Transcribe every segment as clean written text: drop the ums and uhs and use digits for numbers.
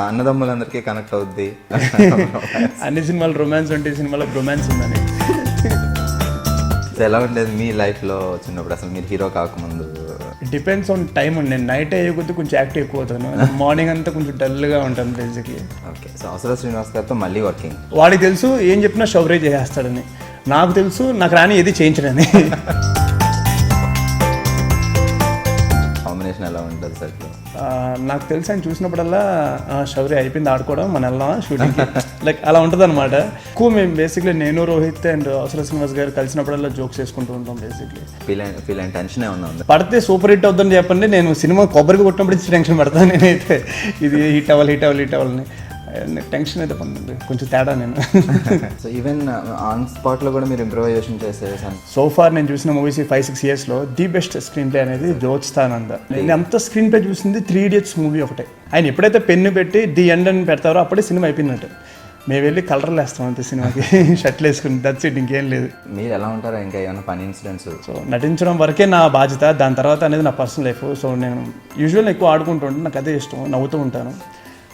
అన్నదమ్ములందరికీ connect అవుద్ది. అన్ని సినిమాలు రొమాన్స్ ఉంటే సినిమాలో రొమాన్స్ ఉందని. ఎలా ఉండేది మీ లైఫ్లో చిన్నప్పుడు, అసలు మీరు హీరో కాకముందు? డిపెండ్స్ ఆన్ టైం అండి. నేను నైట్ అయ్యే కొద్దీ కొంచెం యాక్టివ్ ఎక్కువ అవుతాను, మార్నింగ్ అంతా కొంచెం డల్గా ఉంటాను బేసిక్లీ. ఓకే, సో అవసరం శ్రీనివాస్ గారితో మళ్ళీ వర్కింగ్. వాడికి తెలుసు ఏం చెప్పినా షవరేజ్ చేసేస్తాడని, నాకు తెలుసు నాకు రాని ఏది చేయించడని. కాంబినేషన్ ఎలా ఉంటుంది సార్? నాకు తెలిసి ఆయన చూసినప్పుడల్లా షౌర్య అయిపోయింది ఆడుకోవడం, మన వెళ్దామా షూటింగ్కి, లైక్ అలా ఉంటుంది అనమాట. ఎక్కువ మేము బేసిక్లీ నేను రోహిత్ అండ్ అవసరం శ్రీనివాస్ గారు కలిసినప్పుడల్లా జోక్స్ వేసుకుంటూ ఉంటాం బేసిక్లీ. ఫీల్ అయిన టెన్షన్ ఏమన్నా ఉంది? పడితే సూపర్ హిట్ అవుతుందని చెప్పండి, నేను సినిమా కొబ్బరికి కొట్టినప్పుడు టెన్షన్ పడతాను నేనైతే. ఇది హిట్ అవ్వాలని టెన్షన్ అయితే పడుతుంది కొంచెం తేడా నేను. సో ఈవెన్ ఆన్ స్పాట్లో కూడా మీరు ఇంప్రూవైజేషన్ చేసేసాను. సో ఫార్ నేను చూసిన మూవీస్ 5-6 ఇయర్స్లో ది బెస్ట్ స్క్రీన్ ప్లే అనేది జ్యోతిస్తానంద. నేను అంత స్క్రీన్ ప్లే చూసింది 3 Idiots మూవీ ఒకటే. ఆయన ఎప్పుడైతే పెన్ను పెట్టి ది ఎండ్ అని పెడతారో అప్పుడే సినిమా అయిపోయినట్టు. మేము వెళ్ళి కలర్లు వేస్తాం అంతే సినిమాకి, షర్ట్లు వేసుకుని, దట్స్ ఇట్, ఇంకేం లేదు. మీరు ఎలా ఉంటారో ఇంకా ఏమైనా పని ఇన్సిడెంట్స్? సో నటించడం వరకే నా బాధ్యత, దాని తర్వాత అనేది నా పర్సనల్ లైఫ్. సో నేను యూజువల్ ఎక్కువ ఆడుకుంటూ ఉంటాను, నాకు అదే ఇష్టం, నవ్వుతూ ఉంటాను.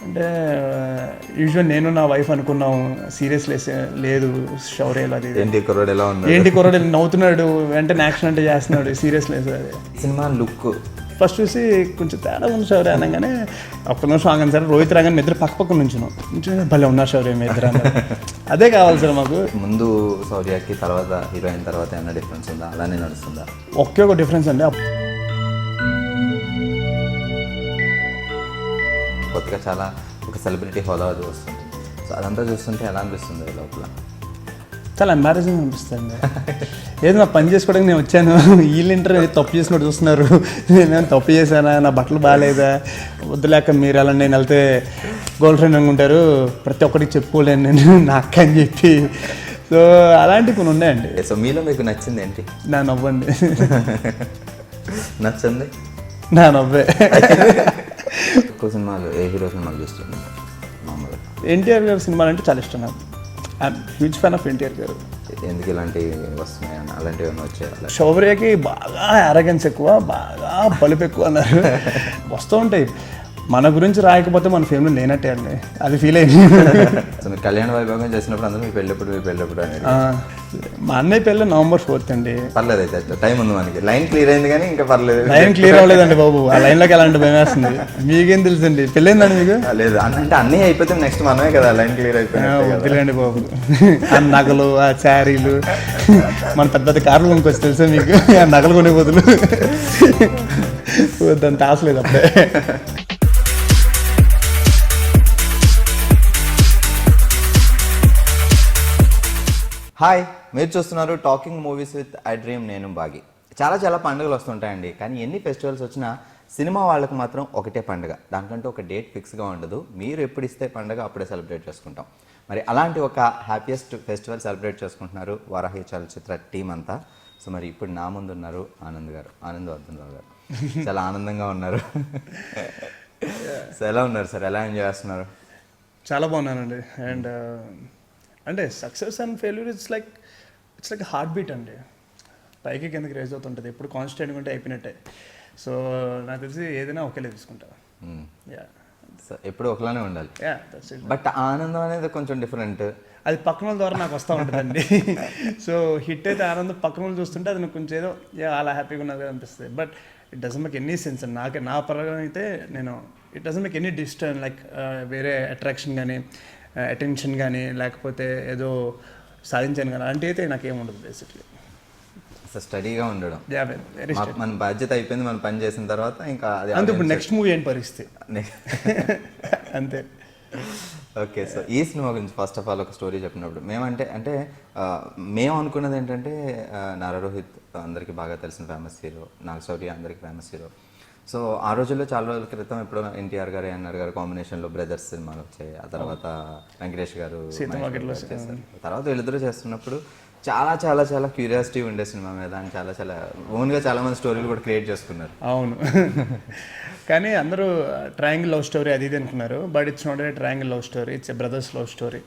అంటే యూజువల్ నేను నా వైఫ్ అనుకున్నాం, సీరియస్ లేదు షౌర్యలో, అది ఏంటి కుర్రోడు నవ్వుతున్నాడు, వెంటనే యాక్షన్ అంటే చేస్తున్నాడు, సీరియస్ లేదు. అది సినిమా లుక్ ఫస్ట్ చూసి కొంచెం తేడా ఉంది షౌర్య అనగానే ఒక్క నిమిషం ఆగండి సార్, రోహిత్ రాగానే ఇద్దరు పక్క నుంచున్నాం, భలే ఉన్నారు షౌర్య మీ ఇద్దరు అన్నారు. అదే కావాలి సార్ మాకు. ముందు శౌర్యకి తర్వాత హీరోయిన్ తర్వాత ఏమైనా డిఫరెన్స్ ఉందా, అలానే నడుస్తుందా? ఒకే ఒక డిఫరెన్స్ అండి, కొత్తగా చాలా ఒక సెలబ్రిటీ హోదా వస్తుంది. సో అదంతా చూస్తుంటే ఎలా అనిపిస్తుంది లోపల? చాలా ఎంబారసింగ్ అనిపిస్తుంది. ఏదో నా పని చేసుకోవడానికి నేను వచ్చాను, వీళ్ళు ఇంటర్వ్యూ తప్పు చేసినట్టు చూస్తున్నారు, నేను తప్పు చేశానా, నా బట్టలు బాగాలేదా, వద్దులేక మీరు అలా నేను వెళ్తే గర్ల్ ఫ్రెండ్ అనుకుంటారు, ప్రతి ఒక్కరికి చెప్పుకోలేను నేను నా అక్క అని చెప్పి. సో అలాంటివి కొన్ని ఉన్నాయండి. సో మీలో మీకు నచ్చింది ఏంటి? నా నవ్వండి. నచ్చింది నా నవ్వే. ఎక్కువ సినిమాలు ఏ హీరో సినిమాలు చూస్తుంది మామూలుగా? ఎన్టీఆర్ గారి సినిమాలు అంటే చాలా ఇష్టం నాకు. I'm huge fan of NTR గారు. ఎందుకు ఇలాంటివి వస్తున్నాయి, అలాంటివి ఏమైనా వచ్చాయి? శౌర్యకి బాగా అరగెన్స్ ఎక్కువ, బాగా బలుపు ఎక్కువ అన్నారు. వస్తూ ఉంటాయి, మన గురించి రాయకపోతే మన ఫేమ్లో లేనట్టే అండి, అది ఫీల్ అయింది. సో మీరు కళ్యాణ వైభోగం చేసినప్పుడు అందరూ మీ పెళ్ళప్పుడు అనేది? మా అన్నయ్య పెళ్ళి November 4th అండి. పర్లేదు, అయితే టైం ఉంది మనకి. లైన్ క్లియర్ అయింది కానీ ఇంకా పర్లేదు. లైన్ క్లియర్ అవ్వలేదండి బాబు, ఆ లైన్లోకి ఎలాంటి భయం వేస్తుంది. మీకేం తెలుసండి, పెళ్ళైందండి మీకు? లేదు అంటే అన్నీ అయిపోతే నెక్స్ట్ మనమే కదా లైన్ క్లియర్ అయిపోయింది. వద్దులేండి బాబు, ఆ నగలు, ఆ శారీలు, మన పెద్ద పెద్ద కార్లు కొనుక్కొచ్చి తెలుసా మీకు, ఆ నగలు కొనే బదులు దాని తాసలేదు అప్పుడే. హాయ్, మీరు చూస్తున్నారు talking movies with I dream, నేను బాగి. చాలా పండుగలు వస్తుంటాయండి, కానీ ఎన్ని ఫెస్టివల్స్ వచ్చినా సినిమా వాళ్ళకి మాత్రం ఒకటే పండుగ, దానికంటే ఒక డేట్ ఫిక్స్గా ఉండదు. మీరు ఎప్పుడు ఇస్తే పండుగ అప్పుడే సెలబ్రేట్ చేసుకుంటాం. మరి అలాంటి ఒక హ్యాపీయెస్ట్ ఫెస్టివల్ సెలబ్రేట్ చేసుకుంటున్నారు వారాహి చలచిత్ర టీం అంతా. సో మరి ఇప్పుడు నా ముందు ఉన్నారు ఆనంద్ వర్ధన్ గారు. చాలా ఆనందంగా ఉన్నారు. సో ఎలా ఉన్నారు సార్, ఎలా ఎంజాయ్ చేస్తున్నారు? చాలా బాగున్నానండి. అండ్ అంటే success and failure it's like heart beat అండి, పైకి కిందకి రేజ్ అవుతుంటుంది, ఎప్పుడు కాన్స్టెంట్గా ఉంటే అయిపోయినట్టే. సో నాకు తెలిసి ఏదైనా ఒకేలే తీసుకుంటా. ఎప్పుడు ఒకలానే ఉండాలి. బట్ ఆనందం అనేది కొంచెం డిఫరెంట్, అది పక్కన ద్వారా నాకు వస్తూ ఉంటుందండి. సో హిట్ అయితే ఆనందం, పక్కన వాళ్ళు చూస్తుంటే అది నాకు కొంచెం ఏదో అలా హ్యాపీగా ఉన్నది కదా అనిపిస్తుంది. But it doesn't make any sense అండి, నా పరంగా అయితే నేను it doesn't make any disturb, like వేరే అట్రాక్షన్ కానీ అటెన్షన్ కానీ లేకపోతే ఏదో సాధించాను కానీ అంటే అయితే నాకేముండదు బేసిక్లీ. స్టడీగా ఉండడం, వెరీ మన బాధ్యత అయిపోయింది, మనం పని చేసిన తర్వాత ఇంకా అది అంతే. ఇప్పుడు నెక్స్ట్ మూవీ ఏంటి పరిస్థితి అంతే. ఓకే, సో ఈ సినిమా గురించి ఫస్ట్ ఆఫ్ ఆల్ ఒక స్టోరీ చెప్పినప్పుడు మేము అనుకున్నది ఏంటంటే నారా రోహిత్ అందరికీ బాగా తెలిసిన ఫేమస్ హీరో, నాగ శౌర్య అందరికీ ఫేమస్ హీరో. సో ఆ రోజుల్లో చాలా రోజుల క్రితం ఎప్పుడో ఎన్టీఆర్ గారు ఎన్ఆర్ గారు కాంబినేషన్లో బ్రదర్స్ సినిమాలు వచ్చాయి. ఆ తర్వాత వెంకటేష్ గారు చేస్తారు. తర్వాత వీళ్ళిద్దరూ చేస్తున్నప్పుడు చాలా క్యూరియాసిటీ ఉండే సినిమా మీద, అని చాలా ఓన్గా చాలామంది స్టోరీలు కూడా క్రియేట్ చేసుకున్నారు. అవును, కానీ అందరూ ట్రయాంగిల్ లవ్ స్టోరీ అది ఇది అనుకున్నారు. But it's not a triangle love story, it's a brothers love story.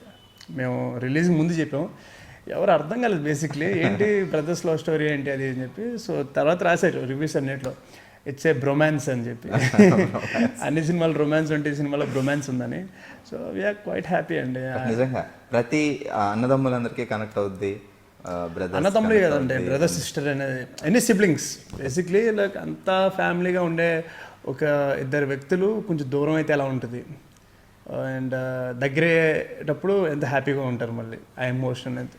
మేము రిలీజ్ ముందు చెప్పాము, ఎవరు అర్థం కాలేదు బేసిక్లీ ఏంటి బ్రదర్స్ లవ్ స్టోరీ ఏంటి అది అని చెప్పి. సో తర్వాత రాశారు రివ్యూస్ అన్నిట్లో, ఇట్స్ ఏ బ్రొమాన్స్ అని చెప్పి అన్ని సినిమాలు రొమాన్స్ ఉంటే ఈ సినిమాలో బ్రొమాన్స్ ఉందని. సో వీఆర్ క్వైట్ హ్యాపీ అండి. నిజంగా ప్రతి అన్నదమ్ములందరికీ కనెక్ట్ అవుద్ది, బ్రదర్ అన్నదమ్ములే కదండి, బ్రదర్ సిస్టర్ అనేది ఎనీ సిబ్లింగ్స్ బేసిక్లీ లైక్ అంతా ఫ్యామిలీగా ఉండే ఒక ఇద్దరు వ్యక్తులు కొంచెం దూరం అయితే ఎలా ఉంటుంది అండ్ దగ్గరేటప్పుడు ఎంత హ్యాపీగా ఉంటారు మళ్ళీ ఆ ఎమోషన్ అయితే.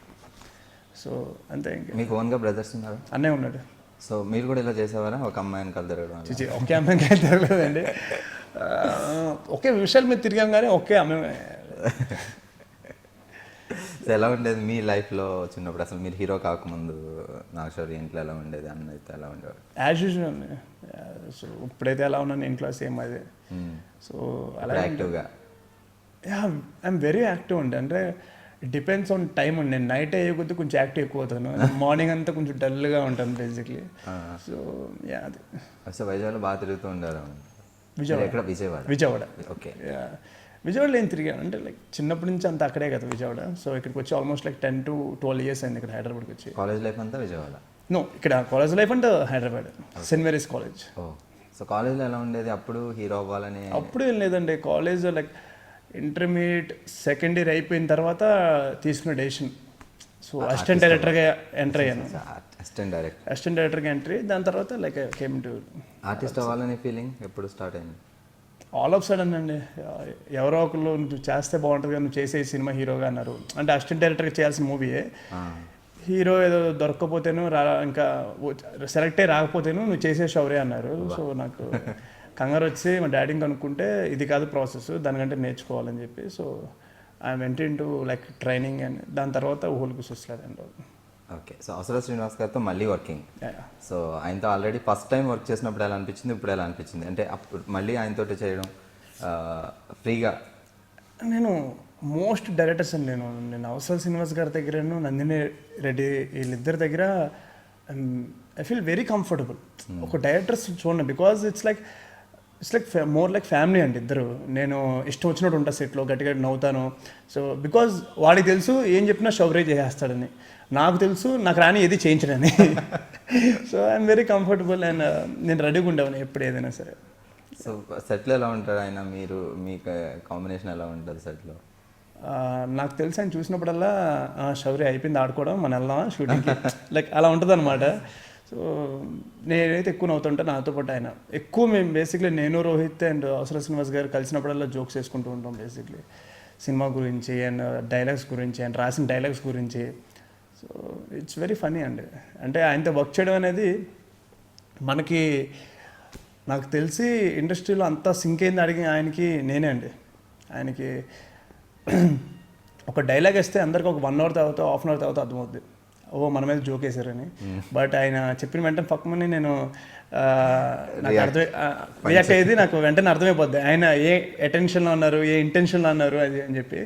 సో అంతే. ఇంకా మీకు ఓన్గా బ్రదర్స్ ఉన్నారు? అన్నయ్య ఉన్నాడు. సో మీరు కూడా ఇలా చేసేవారా, ఒక అమ్మాయిని కలిదరడం? చిచి ఒకే అమ్మాయికి అయితే తిరగలేదండి, ఒకే విషయాల మీద తిరిగాం కానీ ఒకే అమ్మాయి. సో ఎలా ఉండేది మీ లైఫ్లో చిన్నప్పుడు? అసలు మీరు హీరో కాకముందు నాగశౌర్య ఇంట్లో ఎలా ఉండేది, అన్నయ్యతో ఎలా ఉండేవారు? యాజ్ యూజువల్ అండి. సో ఇప్పుడైతే ఎలా ఉన్నాను ఇంట్లో సేమ్ అదే. సో అలా యాక్టివ్గా? ఐఎమ్ వెరీ యాక్టివ్ అండి. అంటే ఇట్ డిపెండ్స్ ఆన్ టైం అండి. నేను నైట్ అయ్యే కొద్దీ కొంచెం యాక్టివ్ ఎక్కువ అవుతాను, మార్నింగ్ అంతా కొంచెం డల్గా ఉంటాను బేసిక్లీ. సో యా అది. సో వైజాగ్లో బాగా తిరుగుతూ ఉండారు? విజయవాడ. ఎక్కడ? విజయవాడ. ఓకే. విజయవాడలో ఏం తిరిగాను అంటే లైక్ చిన్నప్పటి నుంచి అంతా అక్కడే కదా విజయవాడ. సో ఇక్కడికి వచ్చి ఆల్మోస్ట్ లైక్ 10 to 12 years అయింది ఇక్కడ హైదరాబాద్కి వచ్చి. కాలేజ్ లైఫ్ అంతా విజయవాడ? నో, ఇక్కడ కాలేజ్ లైఫ్ అంటే Hyderabad Saint Mary's college. Oh, so కాలేజ్లో ఎలా ఉండేది అప్పుడు హీరో అవ్వాలని? అప్పుడు ఏం లేదండి, college like intermediate second year అయిపోయిన తర్వాత తీసుకున్న డెసిషన్. సో అసిస్టెంట్ డైరెక్టర్గా ఎంటర్ అయ్యాను. అసిస్టెంట్ డైరెక్టర్గా ఎంట్రీ, దాని తర్వాత లైక్ కేమ్ టు ఆర్టిస్ట్ అవ్వాలనే ఫీలింగ్ ఎప్పుడు స్టార్ట్ అయింది? ఆల్ ఆఫ్ సడన్ అండి. ఎవరో ఒకళ్ళు నువ్వు చేస్తే బాగుంటుంది కదా, నువ్వు చేసే సినిమా హీరోగా అన్నారు. అంటే అసిస్టెంట్ డైరెక్టర్గా చేయాల్సిన మూవీయే, హీరో ఏదో దొరకకపోతేను ఇంకా సెలెక్ట్ అయ్యి రాకపోతేను నువ్వు చేసే శౌర్య అన్నారు. సో నాకు కంగారు వచ్చి మా డాడీని కనుక్కుంటే ఇది కాదు ప్రాసెస్, దానికంటే నేర్చుకోవాలని చెప్పి. So I went in to like training and దాని తర్వాత ఊహలకు చూసలేదండి. ఓకే. సో అవసర శ్రీనివాస్ గారితో మళ్ళీ వర్కింగ్. సో ఆయనతో ఆల్రెడీ ఫస్ట్ టైం వర్క్ చేసినప్పుడు ఎలా అనిపించింది, ఇప్పుడు ఎలా అనిపించింది? అంటే అప్పుడు మళ్ళీ ఆయనతో చేయడం ఫ్రీగా? నేను మోస్ట్ డైరెక్టర్స్ అండి, నేను అవసర శ్రీనివాస్ గారి దగ్గర, నందిని రెడ్డి వీళ్ళిద్దరి దగ్గర ఐ ఫీల్ వెరీ కంఫర్టబుల్. ఒక డైరెక్టర్స్ చూడండి, because it's like more like family అండి ఇద్దరు. నేను ఇష్టం వచ్చినట్టు ఉంటా సెట్లో, గట్టిగా నవ్వుతాను. సో బికాజ్ వాడికి తెలుసు ఏం చెప్పినా శౌర్య చేసేస్తాడని, నాకు తెలుసు నాకు రాని ఏది చేయించడని. So I'm very comfortable and నేను రెడీగా ఉండేవాను ఎప్పుడు ఏదైనా సరే. సో సెట్లో ఎలా ఉంటాడు ఆయన, మీరు మీకు కాంబినేషన్ ఎలా ఉంటుంది సెట్లో? నాకు తెలిసి ఆయన చూసినప్పుడల్లా శౌర్య అయిపోయింది ఆడుకోవడం, మన వెళ్దామా షూటింగ్కి, లైక్ అలా ఉంటుంది అనమాట. సో నేనైతే ఎక్కువ నవ్వుతుంటా, నాతో పాటు ఆయన ఎక్కువ. మేము బేసిక్లీ నేను రోహిత్ అండ్ అవసర శ్రీనివాస్ గారు కలిసినప్పుడల్లా జోక్స్ వేసుకుంటూ ఉంటాం బేసిక్లీ, సినిమా గురించి అండ్ డైలాగ్స్ గురించి అండ్ రాసిన డైలాగ్స్ గురించి. సో ఇట్స్ వెరీ ఫనీ అండి. అంటే ఆయనతో వర్క్ చేయడం అనేది మనకి, నాకు తెలిసి ఇండస్ట్రీలో అంతా సింక్ అయింది అడిగి ఆయనకి నేనే అండి. ఆయనకి ఒక డైలాగ్ వేస్తే అందరికి ఒక 1 hour తర్వాత, హాఫ్ అన్ అవర్ తర్వాత అర్థమవుద్ది, ఓ మన మీద జోక్ వేసారని. బట్ ఆయన చెప్పిన వెంటనే పక్కమని నేను నాకు రియాక్ట్ అయ్యేది, నాకు వెంటనే అర్థమైపోద్ది ఆయన ఏ అటెన్షన్లో అన్నారు, ఏ ఇంటెన్షన్లో అన్నారు అది అని చెప్పి.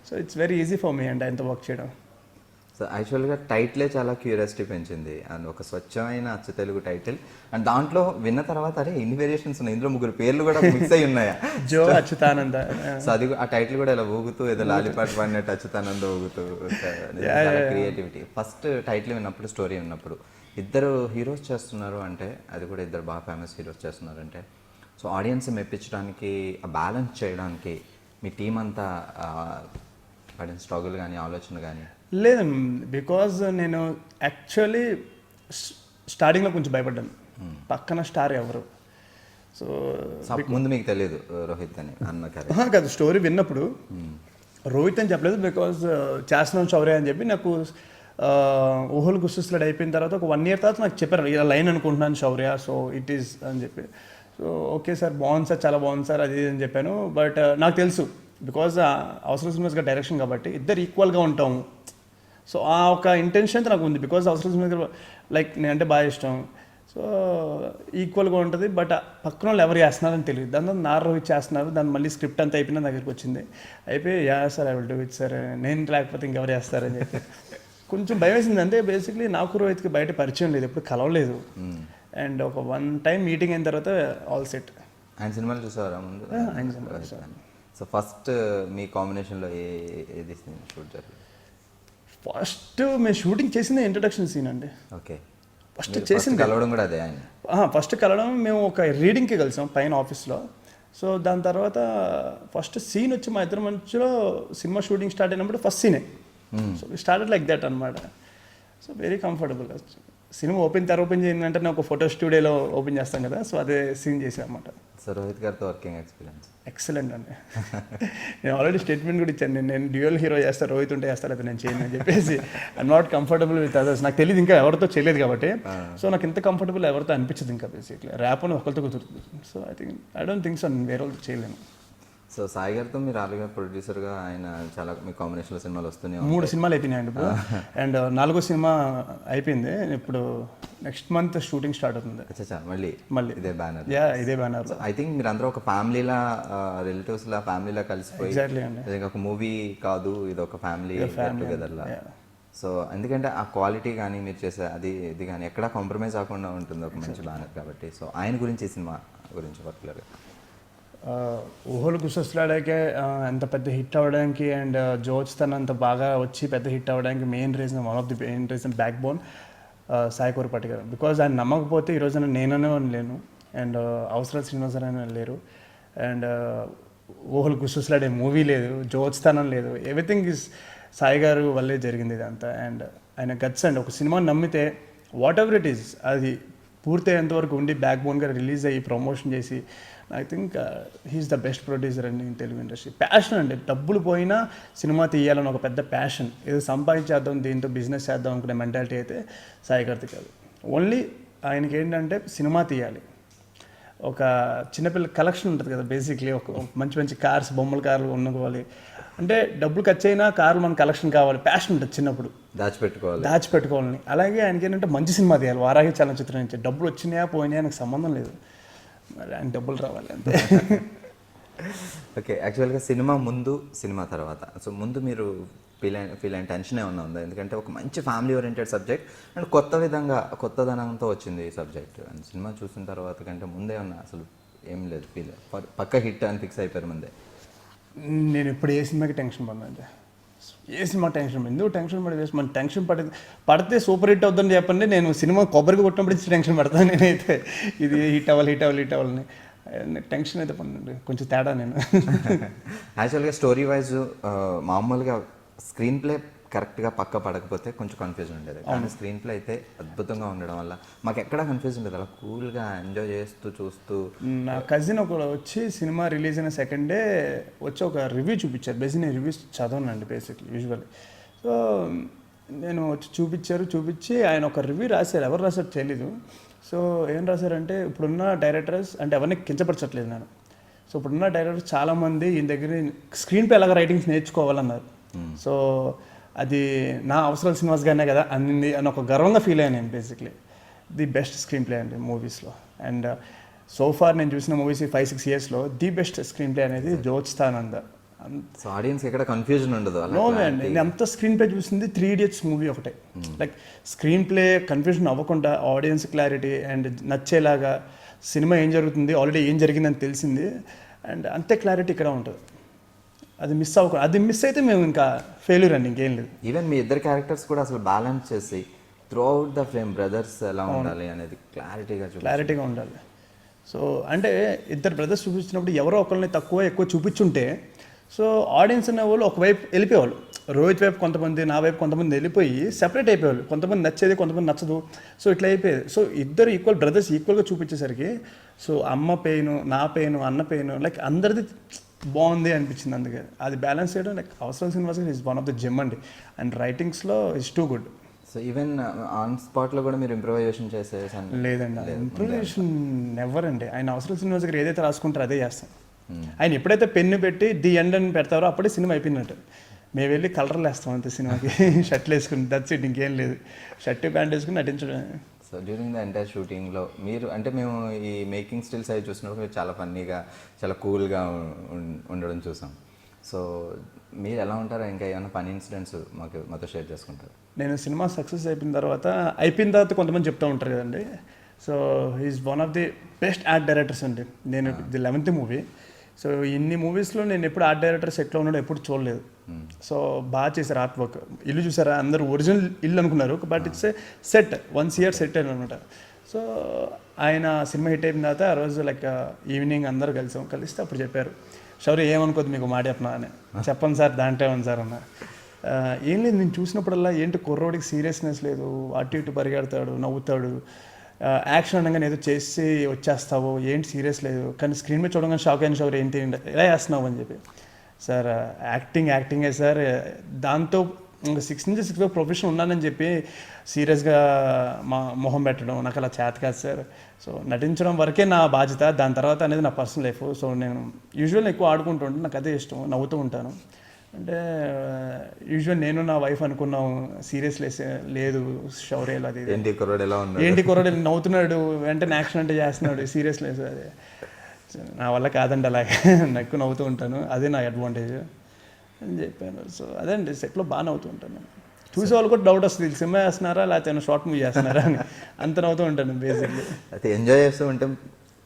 So it's very easy for మీ అండి ఆయనతో వర్క్ చేయడం. సో యాక్చువల్గా టైటిలే చాలా క్యూరియాసిటీ పెంచింది, అండ్ ఒక స్వచ్ఛమైన అచ్చ తెలుగు టైటిల్. అండ్ దాంట్లో విన్న తర్వాత అరే ఇన్ని వేరియేషన్స్ ఉన్నాయి, ఇందులో 3 పేర్లు కూడా మిక్స్ అయి ఉన్నాయా? జో అచ్యుతానంద. సో అది ఆ టైటిల్ కూడా ఇలా ఊగుతూ ఏదో లాలిపాట్ పడినట్టు అచ్యుతానంద ఊగుతూ, క్రియేటివిటీ. ఫస్ట్ టైటిల్ విన్నప్పుడు, స్టోరీ విన్నప్పుడు ఇద్దరు హీరోస్ చేస్తున్నారు అంటే, అది కూడా ఇద్దరు బాగా ఫేమస్ హీరోస్ చేస్తున్నారు అంటే, సో ఆడియన్స్ మెప్పించడానికి, ఆ బ్యాలెన్స్ చేయడానికి మీ టీం అంతా పడిన స్ట్రగుల్ కానీ ఆలోచన కానీ? లేదు, బికాజ్ నేను యాక్చువల్లీ స్టార్టింగ్లో కొంచెం భయపడ్డాను, పక్కన స్టార్ ఎవరు. సో ముందు మీకు తెలియదు రోహిత్ అని అన్న కాదు, స్టోరీ విన్నప్పుడు రోహిత్ అని చెప్పలేదు, బికాజ్ చేస్తున్నాం శౌర్య అని చెప్పి నాకు ఊహలు గుర్తిస్తాడు అయిపోయిన తర్వాత ఒక 1 year తర్వాత నాకు చెప్పారు ఇలా లైన్ అనుకుంటున్నాను శౌర్య, సో ఇట్ ఈస్ అని చెప్పి. సో ఓకే సార్, బాగుంది సార్, చాలా బాగుంది సార్ అది అని చెప్పాను. బట్ నాకు తెలుసు, బికాజ్ అవసర శ్రీనివాస్ గారు డైరెక్షన్ కాబట్టి ఇద్దరు ఈక్వల్గా ఉంటాము. సో ఆ ఒక ఇంటెన్షన్ అయితే నాకు ఉంది, బికాజ్ అవసర శ్రీనివాస్ గారు లైక్ నేనంటే బాగా ఇష్టం. సో ఈక్వల్గా ఉంటుంది, బట్ పక్కన వాళ్ళు ఎవరు చేస్తున్నారని తెలియదు. దాని రోహిత్ చేస్తున్నారు, దాన్ని మళ్ళీ స్క్రిప్ట్ అంతా అయిపోయినా దగ్గరికి వచ్చింది, అయిపోయి yeah sir I will do it sir, నేను లేకపోతే ఇంకెవరు చేస్తారని చెప్పి కొంచెం భయం వేసింది. అంటే బేసిక్లీ నాకు రోహిత్కి బయట పరిచయం లేదు, ఎప్పుడు కలవలేదు. అండ్ ఒక 1 time మీటింగ్ అయిన తర్వాత ఆల్ సెట్. ఆయన సినిమాలు చూసారా ముందు? ఆయన సినిమాలు చూసాను. సో ఫస్ట్ మీ కాంబినేషన్లో ఏది షూట్ జరిగింది? ఫస్ట్ మేము షూటింగ్ చేసింది ఇంట్రడక్షన్ సీన్ అండి. ఓకే. ఫస్ట్ చేసింది కలవడం కూడా అదే ఆయన? ఫస్ట్ కలవడం మేము ఒక రీడింగ్కి కలిసాం పైన ఆఫీస్లో. సో దాని తర్వాత ఫస్ట్ సీన్ వచ్చి మా ఇద్దరి మధ్యలో సినిమా షూటింగ్ స్టార్ట్ అయినప్పుడు ఫస్ట్ సీనే. సో స్టార్టెడ్ లైక్ దట్ అనమాట. So very comfortable. Cinema open చేయాలంటే నేను ఒక ఫోటో స్టూడియోలో ఓపెన్ చేస్తాం కదా, సో అదే సీన్ చేసాను అనమాట. సో రోహిత్ గారితో వర్కింగ్ ఎక్స్పీరియన్స్ ఎక్సలెంట్ అండి. నేను ఆల్రెడీ స్టేట్మెంట్ కూడా ఇచ్చాను, నేను డ్యూయల్ హీరో చేస్తాను, రోహిత్ ఉంటే చేస్తాను, అయితే నేను చేయను అని చెప్పేసి. I'm not comfortable with others. నాకు తెలియదు ఇంకా ఎవరితో చేయలేదు కాబట్టి. సో నాకు ఇంత కంఫర్టబుల్ ఎవరితో అనిపించదు ఇంకా బేసిక్లీ. ర్యాప్ అని ఒకరితో కుదురుతుంది. So I don't think so నేను వేరే వాళ్ళతో చేయలేను. సో సాయి గారితో మీరు ఆల్రెడీ ప్రొడ్యూసర్గా ఆయన చాలా మీ కాంబినేషన్లో సినిమాలు వస్తున్నాయి. 3 సినిమాలు అయిపోయినాయండి ఇప్పుడు. అండ్ 4వ సినిమా అయిపోయింది. ఇప్పుడు నెక్స్ట్ మంత్ షూటింగ్ స్టార్ట్ అవుతుంది. అచ్చా, మళ్ళీ ఇదే బ్యానర్. ఇదే బ్యానర్. ఐ థింక్ మీరు అందరూ ఒక ఫ్యామిలీలా, రిలేటివ్స్లా, ఫ్యామిలీలా కలిసిపోయి ఎగ్జాక్ట్లీ అండి. ఇది ఒక మూవీ కాదు, ఇది ఒక ఫ్యామిలీ టుగెదర్లా. సో ఎందుకంటే ఆ క్వాలిటీ కానీ మీరు చేసే ఇది కానీ ఎక్కడా కాంప్రమైజ్ అవ్వకుండా ఉంటుంది ఒక మంచి బ్యానర్ కాబట్టి. సో ఆయన గురించి ఈ సినిమా గురించి పర్టికులర్గా ఊహలు గుసొస్తాడాకే అంత పెద్ద హిట్ అవ్వడానికి అండ్ జోజ్ తన అంత బాగా వచ్చి పెద్ద హిట్ అవ్వడానికి main reason, one of the main reason, back bone Sai Korapati గారు. బికాజ్ ఆయన నమ్మకపోతే ఈరోజు నేననే లేను అండ్ అవసరాలు శ్రీనివాసరావు లేరు అండ్ ఊహలు గుసొస్తాడే మూవీ లేదు, జోజ్ తనం లేదు. ఎవ్రీథింగ్ ఈజ్ సాయి గారు వల్లే జరిగింది ఇదంతా. అండ్ ఆయన గట్స్ అండ్ ఒక సినిమాని నమ్మితే వాట్ ఎవర్ ఇట్ ఈస్ అది పూర్తయ్యేంతవరకు ఉండి బ్యాక్ బోన్గా రిలీజ్ అయ్యి ప్రమోషన్ చేసి, I think he's the best producer అండి ఇన్ తెలుగు ఇండస్ట్రీ. ప్యాషన్ అండి, డబ్బులు పోయినా సినిమా తీయాలని ఒక పెద్ద ప్యాషన్. ఏదో సంపాదించేద్దాం దీంతో బిజినెస్ చేద్దాం అనుకునే మెంటాలిటీ అయితే సాయి గారిది కాదు. ఓన్లీ ఆయనకి ఏంటంటే సినిమా తీయాలి. ఒక చిన్నపిల్ల కలెక్షన్ ఉంటుంది కదా బేసిక్లీ, ఒక మంచి మంచి కార్స్, బొమ్మల కార్లు ఉన్నకోవాలి అంటే డబ్బులు ఖర్చు అయినా కార్లు మన కలెక్షన్ కావాలి, ప్యాషన్ ఉంటుంది చిన్నప్పుడు, దాచిపెట్టుకోవాలని. అలాగే ఆయనకి ఏంటంటే మంచి సినిమా తీయాలి. వారాహి చలనచిత్రం నుంచి డబ్బులు వచ్చినాయా పోయినాయా నాకు సంబంధం లేదు, మరి ఆయన డబ్బులు రావాలి అంతే. ఓకే, యాక్చువల్గా సినిమా ముందు సినిమా తర్వాత, సో ముందు మీరు ఫీల్ అయిన టెన్షన్ ఏమన్నా ఉందా? ఎందుకంటే ఒక మంచి ఫ్యామిలీ ఓరియంటెడ్ సబ్జెక్ట్ అండ్ కొత్తదనంతో వచ్చింది ఈ సబ్జెక్ట్. అండ్ సినిమా చూసిన తర్వాత కంటే ముందే ఉన్నా అసలు ఏం లేదు ఫీల్, పక్క హిట్ అని ఫిక్స్ అయిపోయారు ముందే? నేను ఇప్పుడు ఏ సినిమాకి టెన్షన్ పడనండి. ఏ సినిమా టెన్షన్ ఎందుకు టెన్షన్ పడి వేసి మన టెన్షన్ పడితే సూపర్ హిట్ అవుతుందని చెప్పండి. నేను సినిమా కొబ్బరికి కొట్టినప్పుడు టెన్షన్ పడతాను నేనైతే, ఇది హిట్ అవ్వాలని. టెన్షన్ అయితే పడండి కొంచెం తేడా నేను. యాక్చువల్గా స్టోరీ వైజ్ మామూలుగా స్క్రీన్ ప్లే కరెక్ట్గా పక్క పడకపోతే కొంచెం కన్ఫ్యూజన్ ఉండేది, కానీ స్క్రీన్ ప్లే అయితే అద్భుతంగా ఉండడం వల్ల మాకు ఎక్కడ కన్ఫ్యూజన్ ఉండేది. అలా కూల్గా ఎంజాయ్ చేస్తూ చూస్తూ. నా కజిన్ ఒకడు వచ్చి సినిమా రిలీజ్ అయిన సెకండ్ డే వచ్చి ఒక రివ్యూ చూపించారు. బేసిక్ నేను రివ్యూస్ చదవనండి బేసిక్లీ యూజువల్లీ. సో నేను వచ్చి చూపించి ఆయన ఒక రివ్యూ రాశారు. ఎవరు రాశారు తెలీదు. సో ఏం రాశారంటే, ఇప్పుడున్న డైరెక్టర్స్ అంటే ఎవరిని కించపరచట్లేదు నేను. సో ఇప్పుడున్న డైరెక్టర్స్ చాలామంది ఈయన దగ్గర స్క్రీన్ ప్లే ఎలాగ రైటింగ్స్ నేర్చుకోవాలన్నారు. సో అది నా అవసరాలు శ్రీనివాస్ గానే కదా అన్ని అని ఒక గర్వంగా ఫీల్ అయ్యాను నేను. Basically the best screen play అండి మూవీస్లో. అండ్ సో ఫార్ నేను చూసిన మూవీస్ 5-6 ఇయర్స్లో ది బెస్ట్ స్క్రీన్ ప్లే అనేది జోచిస్తానంద. సో ఆడియన్స్ ఎక్కడ కన్ఫ్యూజన్ ఉండదు. నో అండి, నేను అంత స్క్రీన్ ప్లే చూసింది 3 Idiots మూవీ ఒకటే. లైక్ స్క్రీన్ ప్లే కన్ఫ్యూజన్ అవ్వకుండా ఆడియన్స్ క్లారిటీ అండ్ నచ్చేలాగా సినిమా ఏం జరుగుతుంది, ఆల్రెడీ ఏం జరిగిందని తెలిసింది అండ్ అంతే క్లారిటీ ఇక్కడ ఉంటుంది. అది మిస్ అవ్వకూడదు. అది మిస్ అయితే మేము ఇంకా ఫెయిల్యూర్ అండి, ఇంకేం లేదు. ఈవెన్ మీ ఇద్దరు క్యారెక్టర్స్ కూడా అసలు బ్యాలెన్స్ చేసి త్రూఅవుట్ ద ఫ్రేమ్ బ్రదర్స్ ఎలా ఉండాలి అనేది క్లారిటీగా ఉండాలి. సో అంటే ఇద్దరు బ్రదర్స్ చూపించినప్పుడు ఎవరో ఒకరిని ఎక్కువ చూపించుంటే సో ఆడియన్స్ అనే వాళ్ళు ఒకవైపు వెళ్ళిపోయేవాళ్ళు. రోహిత్ వైపు కొంతమంది, నా వైపు కొంతమంది వెళ్ళిపోయి సెపరేట్ అయిపోయేవాళ్ళు. కొంతమంది నచ్చేది, కొంతమంది నచ్చదు. సో ఇట్లా అయిపోయేది. సో ఇద్దరు బ్రదర్స్ ఈక్వల్గా చూపించేసరికి సో అమ్మ పెయిన్, నా పెయిన్, అన్న పెయిన్, లైక్ అందరిది బాగుంది అనిపించింది. అందుకే అది బ్యాలెన్స్ చేయడం లైక్ అవసరం Srinivas is one of the gem అండి. అండ్ రైటింగ్స్లో is too good. So even on స్పాట్లో కూడా మీరు ఇంప్రూవైజేషన్ చేసేసాను? లేదండి, ఇంప్రూవైజేషన్ నెవర్ అండి. ఆయన అవసరం శ్రీనివాస్ గారు ఏదైతే రాసుకుంటారో అదే చేస్తాం. ఆయన ఎప్పుడైతే పెన్ను పెట్టి ది ఎండ్ అని పెడతారో అప్పుడే సినిమా అయిపోయినట్టు. మేము వెళ్ళి కలర్లు వేస్తాం అంతే సినిమాకి. షర్ట్లు వేసుకుని దట్స్ ఇట్, ఇంకేం లేదు. షర్ట్ ప్యాంట్ వేసుకుని నటించడం. సో డ్యూరింగ్ ద ఎంటైర్ షూటింగ్లో మీరు అంటే మేము ఈ మేకింగ్ స్టిల్స్ అవి చూసినప్పుడు మీరు చాలా ఫన్నీగా, చాలా కూల్గా ఉండడం చూసాం. సో మీరు ఎలా ఉంటారో ఇంకా ఏమైనా ఫన్నీ ఇన్సిడెంట్స్ మాతో షేర్ చేసుకుంటారు? నేను సినిమా సక్సెస్ అయిపోయిన తర్వాత కొంతమంది చెప్తూ ఉంటారు కదండి. So he's one of the best art directors అండి. నేను ది 11th మూవీ. సో ఇన్ని మూవీస్లో నేను ఎప్పుడు ఆర్ట్ డైరెక్టర్స్ ఎట్లా ఉన్నాడో ఎప్పుడు చూడలేదు. సో బాగా చేశారు ఆర్ట్ వర్క్. ఇల్లు చూసారా, అందరూ ఒరిజినల్ ఇల్లు అనుకున్నారు, but it's a set, 1 year set అనమాట. సో ఆయన సినిమా హిట్ అయిన తర్వాత ఆ రోజు లైక్ ఈవినింగ్ అందరూ కలిస్తే అప్పుడు చెప్పారు, శౌర్య ఏమనుకోద్దు మీకు మాట చెప్పనా అని. చెప్పండి సార్ దాంట్లో ఉంది సార్ అన్న. ఏం లేదు, నేను చూసినప్పుడల్లా ఏంటి కుర్రోడికి సీరియస్నెస్ లేదు, అటు ఇటు పరిగెడతాడు, నవ్వుతాడు, యాక్షన్ అనగానే ఏదో చేసి వచ్చేస్తావు, ఏంటి సీరియస్ లేదు, కానీ స్క్రీన్ మీద చూడగానే షాక్ అయిన శౌర్య ఏంటి ఇలా చేస్తున్నావు అని చెప్పి. సార్ యాక్టింగే సార్, దాంతో ఇంకా 6 నుంచి 6 ప్రొఫెషన్ ఉన్నానని చెప్పి సీరియస్గా మా మొహం పెట్టడం నాకు అలా చేత కాదు సార్. సో నటించడం వరకే నా బాధ్యత, దాని తర్వాత అనేది నా పర్సనల్ లైఫ్. సో నేను యూజువల్ ఎక్కువ ఆడుకుంటూ ఉంటాను, నాకు అదే ఇష్టం, నవ్వుతూ ఉంటాను. అంటే యూజువల్ నేను నా వైఫ్ అనుకున్నాం సీరియస్ లేదు శౌర్యలు అది ఏంటి కుర్రాడు నవ్వుతున్నాడు, వెంటనే యాక్షన్ అంటే చేస్తున్నాడు, సీరియస్ లేదు అది నా వల్ల కాదండి, అలాగే నాకు నవ్వుతూ ఉంటాను, అదే నా అడ్వాంటేజ్ అని చెప్పాను. సో అదే అండి, సెట్లో బాగా నవ్వుతూ ఉంటాను. చూసే వాళ్ళు కూడా డౌట్ వస్తుంది, సినిమా చేస్తున్నారా లేకపోతే షార్ట్ మూవీ చేస్తున్నారా అని, అంత నవ్వుతూ ఉంటాను బేసిక్లీ. అయితే ఎంజాయ్ చేస్తూ ఉంటే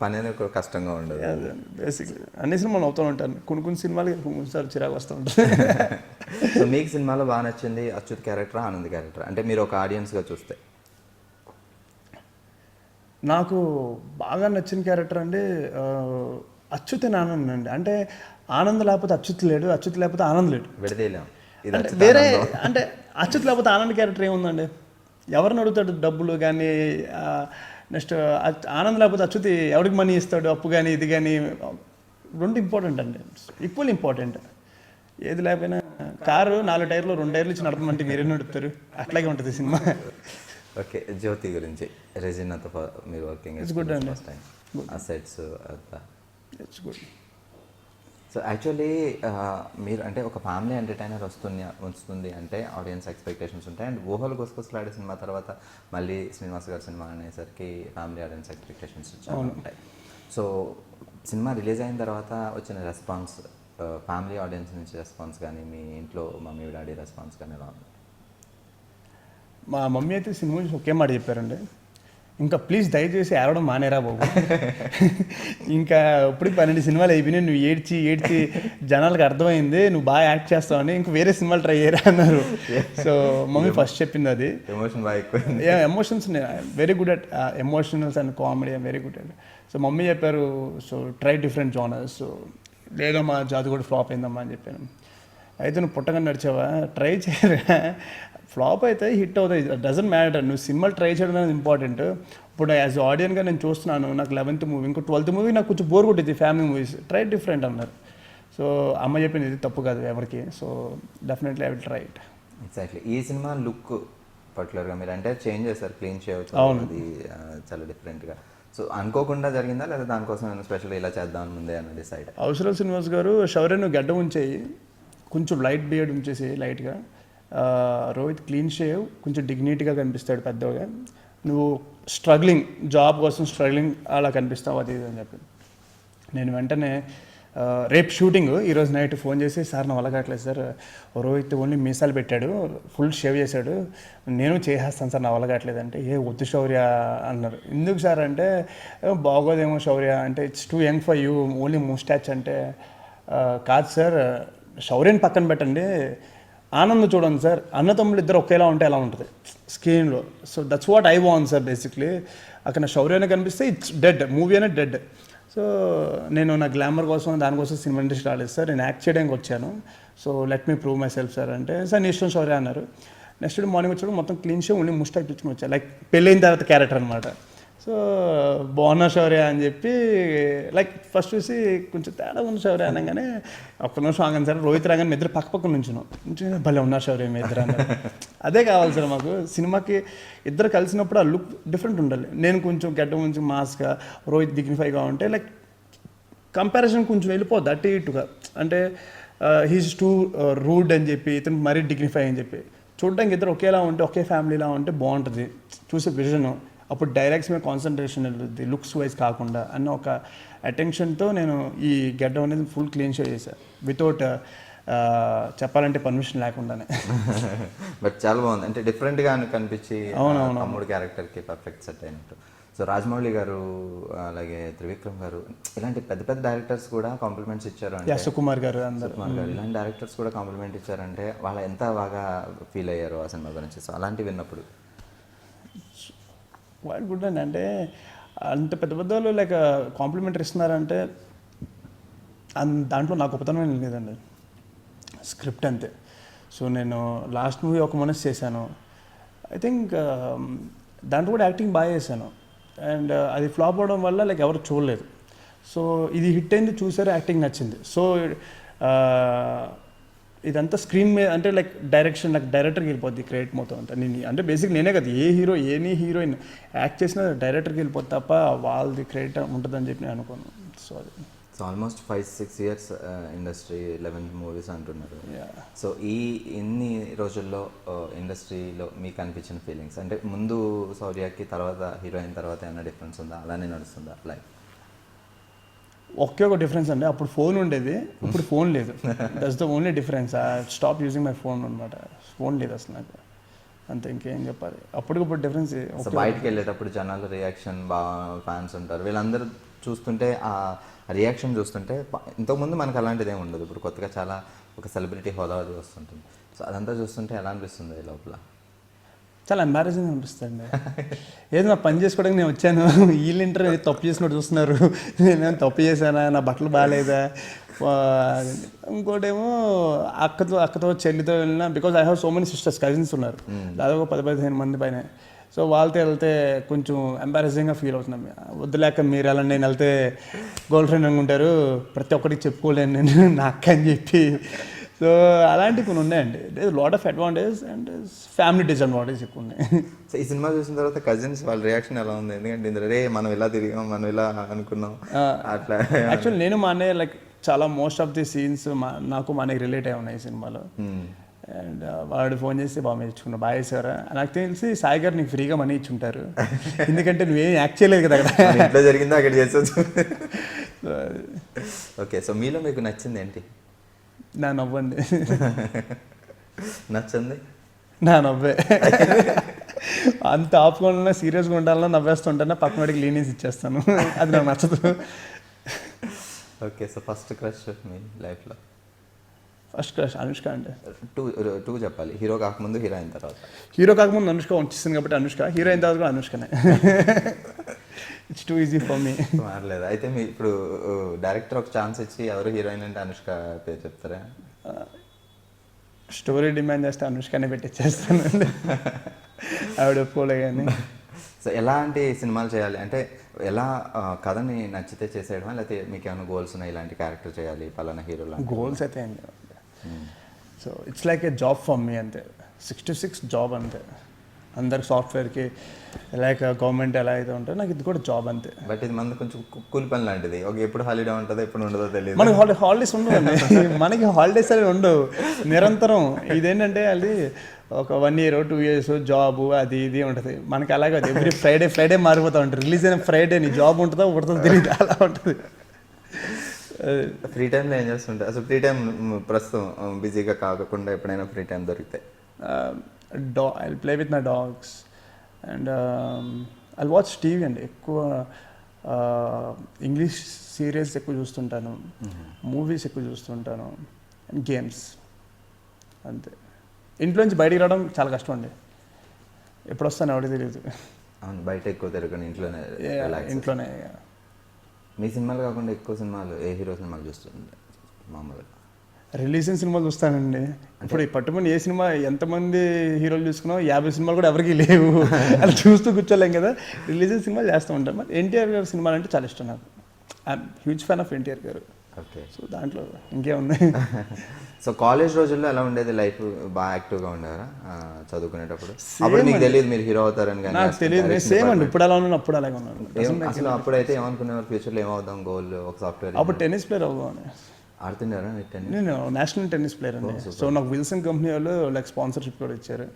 పని అనేది కష్టంగా ఉండదు. బేసిక్లీ అన్ని సినిమాలు నవ్వుతూ ఉంటాను, కొన్ని సినిమాలు కొన్నిసార్లు చిరాకు వస్తూ ఉంటుంది. సో మీకు సినిమాలో బాగా నచ్చింది అచ్యుత్ క్యారెక్టర్, ఆనంద్ క్యారెక్టర్, అంటే మీరు ఒక ఆడియన్స్గా చూస్తే? నాకు బాగా నచ్చిన క్యారెక్టర్ అంటే అచ్యుత్ ఆనంద్ అండి. అంటే ఆనంద్ లేకపోతే అచ్యుత్ లేడు, అచ్యుత్ లేకపోతే ఆనంద్ లేడు, విడదీయలేం. అంటే వేరే అంటే అచ్యుత్ లేకపోతే ఆనంద్ క్యారెక్టర్ ఏముందండి, ఎవరిని అడుగుతాడు డబ్బులు కానీ, నెక్స్ట్ ఆనంద్ లేకపోతే అచ్యుత్ ఎవరికి మనీ ఇస్తాడు, అప్పు కానీ ఇది కానీ, రెండు ఇంపార్టెంట్ అండి, ఈక్వల్ ఇంపార్టెంట్. ఏది లేకపోయినా కారు 4 టైర్లు 2 టైర్లు ఇచ్చి నడపమంటే మీరేం నడుపుతారు, అట్లాగే ఉంటుంది సినిమా. ఓకే, జ్యోతి గురించి, రెజినాతో మీరు వర్కింగ్ ఇట్స్ గుడ్ అండి, ఆ సెట్స్ అంతా ఇట్స్ గుడ్. సో యాక్చువల్లీ మీరు అంటే ఒక ఫ్యామిలీ ఎంటర్టైనర్ వస్తుంది అంటే ఆడియన్స్ ఎక్స్పెక్టేషన్స్ ఉంటాయి, అండ్ ఊహలు గుసగుసలాడే సినిమా తర్వాత మళ్ళీ శ్రీనివాస్ గారి సినిమా అనేసరికి ఫ్యామిలీ ఆడియన్స్ ఎక్స్పెక్టేషన్స్ చాలా ఉంటాయి. సో సినిమా రిలీజ్ అయిన తర్వాత వచ్చిన రెస్పాన్స్, ఫ్యామిలీ ఆడియన్స్ నుంచి రెస్పాన్స్ కానీ, మీ ఇంట్లో మమ్మీ డాడీ రెస్పాన్స్ కానీ ఎలా ఉంది? మా మమ్మీ అయితే సినిమా చూసి ఒకే మాట చెప్పారండి, ఇంకా ప్లీజ్ దయచేసి ఏడవడం మానేరా బాబు, ఇంకా ఇప్పుడు 12 సినిమాలు అయిపోయినాయి, నువ్వు ఏడ్చి జనాలకు అర్థమైంది నువ్వు బాగా యాక్ట్ చేస్తావని, ఇంక వేరే సినిమాలు ట్రై చేయరా అన్నారు. సో మమ్మీ ఫస్ట్ చెప్పింది అది. ఎమోషన్ బాగా ఎక్కువ, emotions very good at emotionals and comedy I'm very good at. So mummy చెప్పారు, so try different genres. So లేదమ్మా జాతి కూడా ఫ్లాప్ అయిందమ్మా అని చెప్పాను. అయితే నువ్వు పుట్టగా నడిచావా, ట్రై చేయరా, ఫ్లాప్ అయితే హిట్ అవుతాయి, డజంట్ మ్యాటర్, నువ్వు సినిమాలు ట్రై చేయడం అనేది ఇంపార్టెంట్. ఇప్పుడు యాజ్ ఆడియన్గా నేను చూస్తున్నాను, నాకు 11th మూవీ, ఇంకో 12th మూవీ నాకు కొంచెం బోర్ కొట్టింది, ఫ్యామిలీ మూవీస్, ట్రై డిఫరెంట్ అన్నారు. సో అమ్మ చెప్పింది ఇది తప్పు కాదు ఎవరికి, so definitely I will try it. Exactly. ఈ సినిమా లుక్ పర్టికులర్గా మీరు అంటే చేంజ్ చేస్తారు, క్లీన్ చేయవచ్చు, అది చాలా డిఫరెంట్గా. సో అనుకోకుండా జరిగిందా లేదా దానికోసం స్పెషల్ ఇలా చేద్దామని ముందే అని డిసైడ్? అవసరం శ్రీనివాస్ గారు, శౌర్య నువ్వు గడ్డ ఉంచేయి, కొంచెం లైట్ బియర్డ్ ఉంచేసి లైట్గా, రోహిత్ క్లీన్ షేవ్, కొంచెం డిగ్నిటీగా కనిపిస్తాడు పెద్దగా, నువ్వు స్ట్రగ్లింగ్ జాబ్ కోసం స్ట్రగ్లింగ్ అలా కనిపిస్తావు అది ఇది అని చెప్పి. నేను వెంటనే రేపు షూటింగ్, ఈరోజు నైట్ ఫోన్ చేసి, సార్ నా వల్ల కావట్లేదు సార్, రోహిత్ ఓన్లీ మీసాలు పెట్టాడు, ఫుల్ షేవ్ చేశాడు, నేను చేసేస్తాను సార్ నా వల్ల కావట్లేదు అంటే, ఏ వద్దు శౌర్య అన్నారు. ఎందుకు సార్ అంటే, బాగోదేమో శౌర్య అంటే, it's two young for you, only moustache అంటే, కాదు సార్ శౌర్యని పక్కన పెట్టండి, ఆనంద్ చూడండి సార్, అన్నతమ్ములు ఇద్దరు ఒకేలా ఉంటే ఎలా ఉంటుంది స్క్రీన్లో. So that's what I want sir basically. అక్కడ శౌర్య అయినా కనిపిస్తే ఇట్స్ డెడ్, మూవీ అనేది డెడ్. సో నేను నా గ్లామర్ కోసం దానికోసం సినిమా ఇండస్ట్రీ రాలేదు సార్, నేను యాక్ట్ చేయడానికి వచ్చాను, so let me prove my self sir అంటే, సార్ నీ ఇష్టం శౌర్య అన్నారు. నెక్స్ట్ డే మార్నింగ్ వచ్చాడు, మొత్తం క్లీన్ షేవ్, ఓన్లీ ముస్టాక్ తెచ్చుకుని వచ్చా, లైక్ పెళ్ళైన తర్వాత క్యారెక్టర్ అనమాట. సో బాగున్నా శౌర్య అని చెప్పి, లైక్ ఫస్ట్ చూసి కొంచెం తేడా ఉన్న శౌర్య అనగానే ఒక్క నిమిషం ఆగాను సార్, రోహిత్ రాగానే ఇద్దరు పక్క నుంచున్నాం, భలే ఉన్నారు శౌర్య మీ ఇద్దరు అన్నారు. అదే కావాలి సార్ మాకు సినిమాకి, ఇద్దరు కలిసినప్పుడు ఆ లుక్ డిఫరెంట్ ఉండాలి. నేను కొంచెం గడ్డ కొంచెం మాస్గా, రోహిత్ డిగ్నిఫైగా ఉంటే లైక్ కంపారిజన్ కొంచెం వెళ్ళిపోద్ది అటు ఇటుగా, అంటే హీస్ టూ రూడ్ అని చెప్పి, ఇతను మరీ డిగ్నిఫై అని చెప్పి, చూడడానికి ఇద్దరు ఒకేలా ఉంటే, ఒకే ఫ్యామిలీలా ఉంటే బాగుంటుంది చూసే విజన్. అప్పుడు డైరెక్ట్స్ మీద కాన్సన్ట్రేషన్ వెళ్ళుద్ది, లుక్స్ వైజ్ కాకుండా అన్న ఒక అటెన్షన్తో నేను ఈ గెడ్డం అనేది ఫుల్ క్లీన్ షేవ్ చేశాను, వితౌట్ చెప్పాలంటే పర్మిషన్ లేకుండానే. బట్ చాలా బాగుంది, అంటే డిఫరెంట్గా కనిపించి తమ్ముడు క్యారెక్టర్కి పర్ఫెక్ట్ సెట్ అయినట్టు. సో రాజమౌళి గారు అలాగే త్రివిక్రమ్ గారు ఇలాంటి పెద్ద పెద్ద డైరెక్టర్స్ కూడా కాంప్లిమెంట్స్ ఇచ్చారు అంటే, సుకుమార్ గారు ఇలాంటి డైరెక్టర్స్ కూడా కాంప్లిమెంట్ ఇచ్చారంటే వాళ్ళు ఎంత బాగా ఫీల్ అయ్యారు ఆ సినిమా గురించి. సో అలాంటివి విన్నప్పుడు వాట్ గుడ్ అండి. అంటే అంత పెద్ద పెద్ద వాళ్ళు లైక్ కాంప్లిమెంటరీ ఇస్తున్నారంటే దాంట్లో నాకు గొప్పతనం ఏం లేదండి, స్క్రిప్ట్ అంతే. సో నేను లాస్ట్ మూవీ ఒక మనసు చేశాను, ఐ థింక్ దాంట్లో కూడా యాక్టింగ్ బాగా చేశాను. అండ్ అది ఫ్లాప్ అవడం వల్ల లైక్ ఎవరు చూడలేదు. సో ఇది హిట్ అయింది, చూసారు, యాక్టింగ్ నచ్చింది. సో ఇదంతా స్క్రీన్ మీద అంటే లైక్ డైరెక్షన్, నాకు డైరెక్టర్కి వెళ్ళిపోద్ది క్రెడిట్ మొత్తం అంతా. నేను అంటే బేసిక్ నేనే కదా, ఏ హీరో ఎనీ హీరోయిన్ యాక్ట్ చేసినా డైరెక్టర్కి వెళ్ళిపోద్ది తప్ప వాళ్ళది క్రెడిట్ ఉంటుందని చెప్పి నేను అనుకోను. సో అది so almost 5-6 years industry, 11 movies అంటున్నారు. సో ఎన్ని రోజుల్లో ఇండస్ట్రీలో మీకు అనిపించిన ఫీలింగ్స్, అంటే ముందు శౌర్యకి తర్వాత హీరోయిన్ తర్వాత ఏమైనా డిఫరెన్స్ ఉందా, అలానే నడుస్తుందా లైఫ్? ఒకే ఒక డిఫరెన్స్ అండి, అప్పుడు ఫోన్ ఉండేది, ఇప్పుడు ఫోన్ లేదు. That's the only difference. Stop using my phone అనమాట. ఫోన్ లేదు అసలు నాకు, అంతే. ఇంకేం చెప్పాలి, అప్పటికప్పుడు డిఫరెన్స్. సో బయటకు వెళ్ళేటప్పుడు జనాల రియాక్షన్, బాగా ఫ్యాన్స్ ఉంటారు, వీళ్ళందరూ చూస్తుంటే ఆ రియాక్షన్ చూస్తుంటే ఇంతకుముందు మనకు అలాంటిది ఏమి ఉండదు. ఇప్పుడు కొత్తగా చాలా ఒక సెలబ్రిటీ హోదా అది వస్తుంటుంది. సో అదంతా చూస్తుంటే ఎలా అనిపిస్తుంది లోపల? చాలా ఎంబారసింగ్ అనిపిస్తుంది. ఏదో నా పని చేసుకోవడానికి నేను వచ్చాను, వీళ్ళు ఇంటర్వ్యూ తప్పు చేసినట్టు చూస్తున్నారు, నేనేమో తప్పు చేశానా, నా బట్టలు బాగాలేదా. ఇంకోటేమో అక్కతో చెల్లితో వెళ్ళినా, because I have so many sisters, cousins ఉన్నారు, దాదాపు 10-15 మంది పైన. సో వాళ్ళతో వెళ్తే కొంచెం ఎంబారసింగ్గా ఫీల్ అవుతున్నాం. వద్దులేక మీరు ఎలా, నేను వెళ్తే గర్ల్ ఫ్రెండ్ అనుకుంటారు, ప్రతి ఒక్కరికి చెప్పుకోలేను నేను నా అక్క అని చెప్పి. సో అలాంటివి కొన్ని ఉన్నాయండి. Lot of advantage and family disadvantage ఎక్కువ ఉన్నాయి. సో ఈ సినిమా చూసిన తర్వాత కజిన్స్ వాళ్ళ రియాక్షన్ ఎలా ఉంది? ఎందుకంటే ఇందులో రే మనం ఇలా తిరిగాం, మనం ఇలా అనుకున్నాం అట్లా. యాక్చువల్లీ నేను మా అన్నయ్య లైక్ చాలా మోస్ట్ ఆఫ్ ది సీన్స్ నాకు మా అన్నయ్యకి రిలేట్ అయి ఉన్నాయి ఈ సినిమాలో. అండ్ వాడు ఫోన్ చేసి బాగా ఇచ్చుకున్నా, బాగా వేసేవారా. నాకు తెలిసి సాయి గారు నీకు ఫ్రీగా మనీ ఇచ్చుంటారు, ఎందుకంటే నువ్వేం యాక్ట్ చేయలేదు కదా అక్కడ, ఇంట్లో జరిగిందో అక్కడ చేసొచ్చు. ఓకే, సో మీలో మీకు నచ్చింది ఏంటి? నా నవ్వండి. నచ్చింది నా నవ్వే. అంత ఆపుకుండా సీరియస్గా ఉండాలన్నా నవ్వేస్తుంటాను, పక్కన వాడికి లీనియన్స్ ఇచ్చేస్తాను, అది నాకు నచ్చదు. ఓకే, సో ఫస్ట్ క్రష్ మీ లైఫ్లో? ఫస్ట్ క్రష్ అనుష్క అండి. టూ చెప్పాలి, హీరో కాకముందు, హీరోయిన్ తర్వాత. హీరో కాకముందు అనుష్క వచ్చేసింది కాబట్టి అనుష్క, హీరోయిన్ తర్వాత కూడా అనుష్కనే. It's too easy for me. మారలేదు అయితే. మీ ఇప్పుడు డైరెక్టర్ ఒక ఛాన్స్ ఇచ్చి ఎవరు హీరోయిన్ అంటే అనుష్క పేరు చెప్తారా? స్టోరీ డిమాండ్ చేస్తే అనుష్కనే పెట్టిచ్చేస్తాను, ఆవిడ ఒప్పుకోలే. కానీ సో ఎలాంటి సినిమాలు చేయాలి అంటే, ఎలా కథని నచ్చితే చేసేయడమా, లేకపోతే మీకు ఏమైనా గోల్స్ ఉన్నాయి, ఇలాంటి క్యారెక్టర్ చేయాలి పలానా హీరోలో? గోల్స్ అయితే ఏం లేవు. So it's like A job for me అంతే, 6 to 6 జాబ్ అంతే. అందరికి సాఫ్ట్వేర్కి లైక్ గవర్నమెంట్ ఎలా అయితే ఉంటుందో నాకు ఇది కూడా జాబ్ అంతే. బట్ ఇది మనకు కొంచెం కూలి పని లాంటిది, ఒక ఎప్పుడు హాలిడే ఉంటుందో ఎప్పుడు ఉండదో తెలియదు. మనకి హాలిడేస్ ఉండవు, మనకి హాలిడేస్ అనేవి ఉండవు, నిరంతరం. ఇదేంటంటే అది ఒక 1 year 2 years జాబు అది ఇది ఉంటుంది. మనకి అలాగే ఎవ్రీ ఫ్రైడే మారిపోతూ ఉంటుంది. రిలీజ్ అయిన ఫ్రైడే నీ జాబ్ ఉంటుందో ఉంటుందో తెలియదు, అలా ఉంటుంది. ఫ్రీ టైంలో ఏం చేస్తుంటే అసలు? ఫ్రీ టైం ప్రస్తుతం బిజీగా కాకుండా ఎప్పుడైనా ఫ్రీ టైం దొరికితే? I'll play with my dogs and I'll watch TV అండి. ఎక్కువ ఇంగ్లీష్ సీరియల్స్ ఎక్కువ చూస్తుంటాను, మూవీస్ ఎక్కువ చూస్తుంటాను, అండ్ గేమ్స్ అంతే. ఇంట్లో నుంచి బయటికి రావడం చాలా కష్టం అండి, ఎప్పుడు వస్తాను ఎవరికి తెలియదు. అవును, బయట ఎక్కువ తిరగని ఇంట్లోనే. మీ సినిమాలు కాకుండా ఎక్కువ సినిమాలు ఏ హీరో సినిమాలు చూస్తుండే మామూలుగా? రిలీజ్ అయిన సినిమాలు చూస్తానండి. ఇప్పుడు ఈ పట్టుమని ఏ సినిమా ఎంతమంది హీరోలు చూసుకున్నావు, 50 సినిమాలు కూడా ఎవరికి లేవు, అలా చూస్తూ కూర్చోలేం కదా. రిలీజ్ అయిన సినిమాలు చేస్తూ ఉంటాం. మరి ఎన్టీఆర్ గారి సినిమాలు అంటే చాలా ఇష్టం నాకు, I'm huge fan of NTR garu. Okay, so దాంట్లో ఇంకేమున్నాయి. సో కాలేజ్ రోజుల్లో ఎలా ఉండేది లైఫ్? బాగా యాక్టివ్గా ఉండేవారా చదువుకునేటప్పుడు? అప్పుడు మీకు తెలియదు మీరు హీరో అవుతారని? కానీ నాకు తెలియదు, సేమ్ అండి. ఇప్పుడు అలా ఉన్నాను, అప్పుడు అలాగే ఉన్నాను. అసలు అప్పుడైతే ఏమనుకునేవారు ఫ్యూచర్లో ఏమవుదాం గోల్? ఒక సాఫ్ట్వేర్. అప్పుడు టెన్నిస్ ప్లేయర్ అవుదామని. ఆడుతుండారా? నేను నేషనల్ టెన్నిస్ ప్లేయర్ అండి. సో నాకు విల్సన్ కంపెనీ వాళ్ళు లైక్ స్పాన్సర్షిప్ కూడా ఇచ్చారు.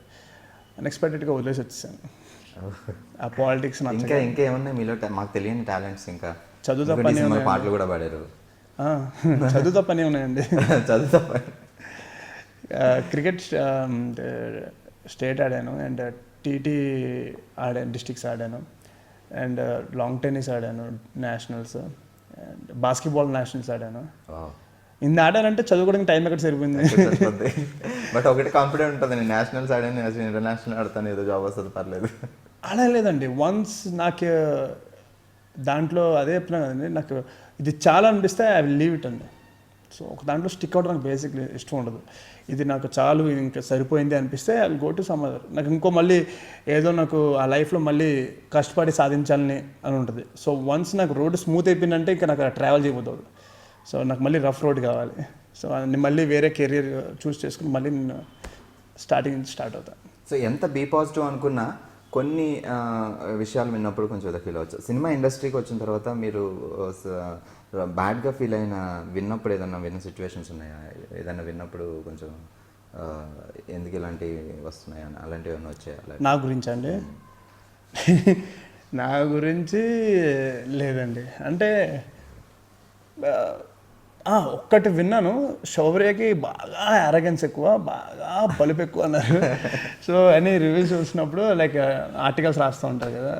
అన్ఎక్స్పెక్టెడ్గా వదిలేసి వచ్చేసాను. ఆ పాలిటిక్స్ ఇంకా ఏమన్నా మీలో మాకు తెలియని టాలెంట్స్? ఇంకా చదువు తప్పని పాటలు కూడా పాడారు. చదువు తప్పని ఉన్నాయండి. చదువు తప్ప. క్రికెట్ స్టేట్ ఆడాను, అండ్ టీటీ ఆడాను, డిస్ట్రిక్ట్స్ ఆడాను, అండ్ లాంగ్ టెన్నిస్ ఆడాను నేషనల్స్, అండ్ బాస్కెట్బాల్ నేషనల్స్ ఆడాను. ఇన్ని ఆడానంటే చదువుకోవడానికి టైం ఎక్కడ సరిపోయింది. బట్ ఒకటి కాన్ఫిడెంట్ ఉంటుంది, నేను నేషనల్స్ ఆడాను, ఇంటర్నేషనల్ ఆడతాను, ఏదో జాబ్ వస్తుంది పర్లేదు. అలా లేదండి. వన్స్ నాకు దాంట్లో అదే చెప్పినా కదండి, నాకు ఇది చాలా అనిపిస్తే ఐ విల్ లీవ్ ఇట్ అండి. సో ఒక దాంట్లో స్టిక్ అవుట్ నాకు బేసిక్లీ ఇష్టం ఉండదు. ఇది నాకు చాలు ఇంకా సరిపోయింది అనిపిస్తే I will go to some other. నాకు ఇంకో మళ్ళీ ఏదో నాకు ఆ లైఫ్లో మళ్ళీ కష్టపడి సాధించాలని అని ఉంటుంది. సో వన్స్ నాకు రోడ్డు స్మూత్ అయిపోయిందంటే ఇంకా నాకు ట్రావెల్ చేయబోతుంది. సో నాకు మళ్ళీ రఫ్ రోడ్ కావాలి. సో నేను మళ్ళీ వేరే కెరీర్ చూస్ చేసుకుని మళ్ళీ నేను స్టార్ట్ అవుతాను. సో ఎంత బీ పాజిటివ్ అనుకున్నా కొన్ని విషయాలు విన్నప్పుడు కొంచెం ఏదో ఫీల్ అవచ్చు. సినిమా ఇండస్ట్రీకి వచ్చిన తర్వాత మీరు బ్యాడ్గా ఫీల్ అయిన విన్నప్పుడు ఏదన్నా విన్న సిచ్యువేషన్స్ ఉన్నాయా? ఏదన్నా విన్నప్పుడు కొంచెం ఎందుకు ఇలాంటివి వస్తున్నాయా అని అలాంటివి ఏమైనా వచ్చాయా? నా గురించి అండి నా గురించి లేదండి. అంటే ఒక్కటి విన్నాను, శౌర్యకి బాగా అరగెన్స్ ఎక్కువ, బాగా బలుపు ఎక్కువ అన్నారు. సో అని రివ్యూస్ చూసినప్పుడు లైక్ ఆర్టికల్స్ రాస్తూ ఉంటారు కదా,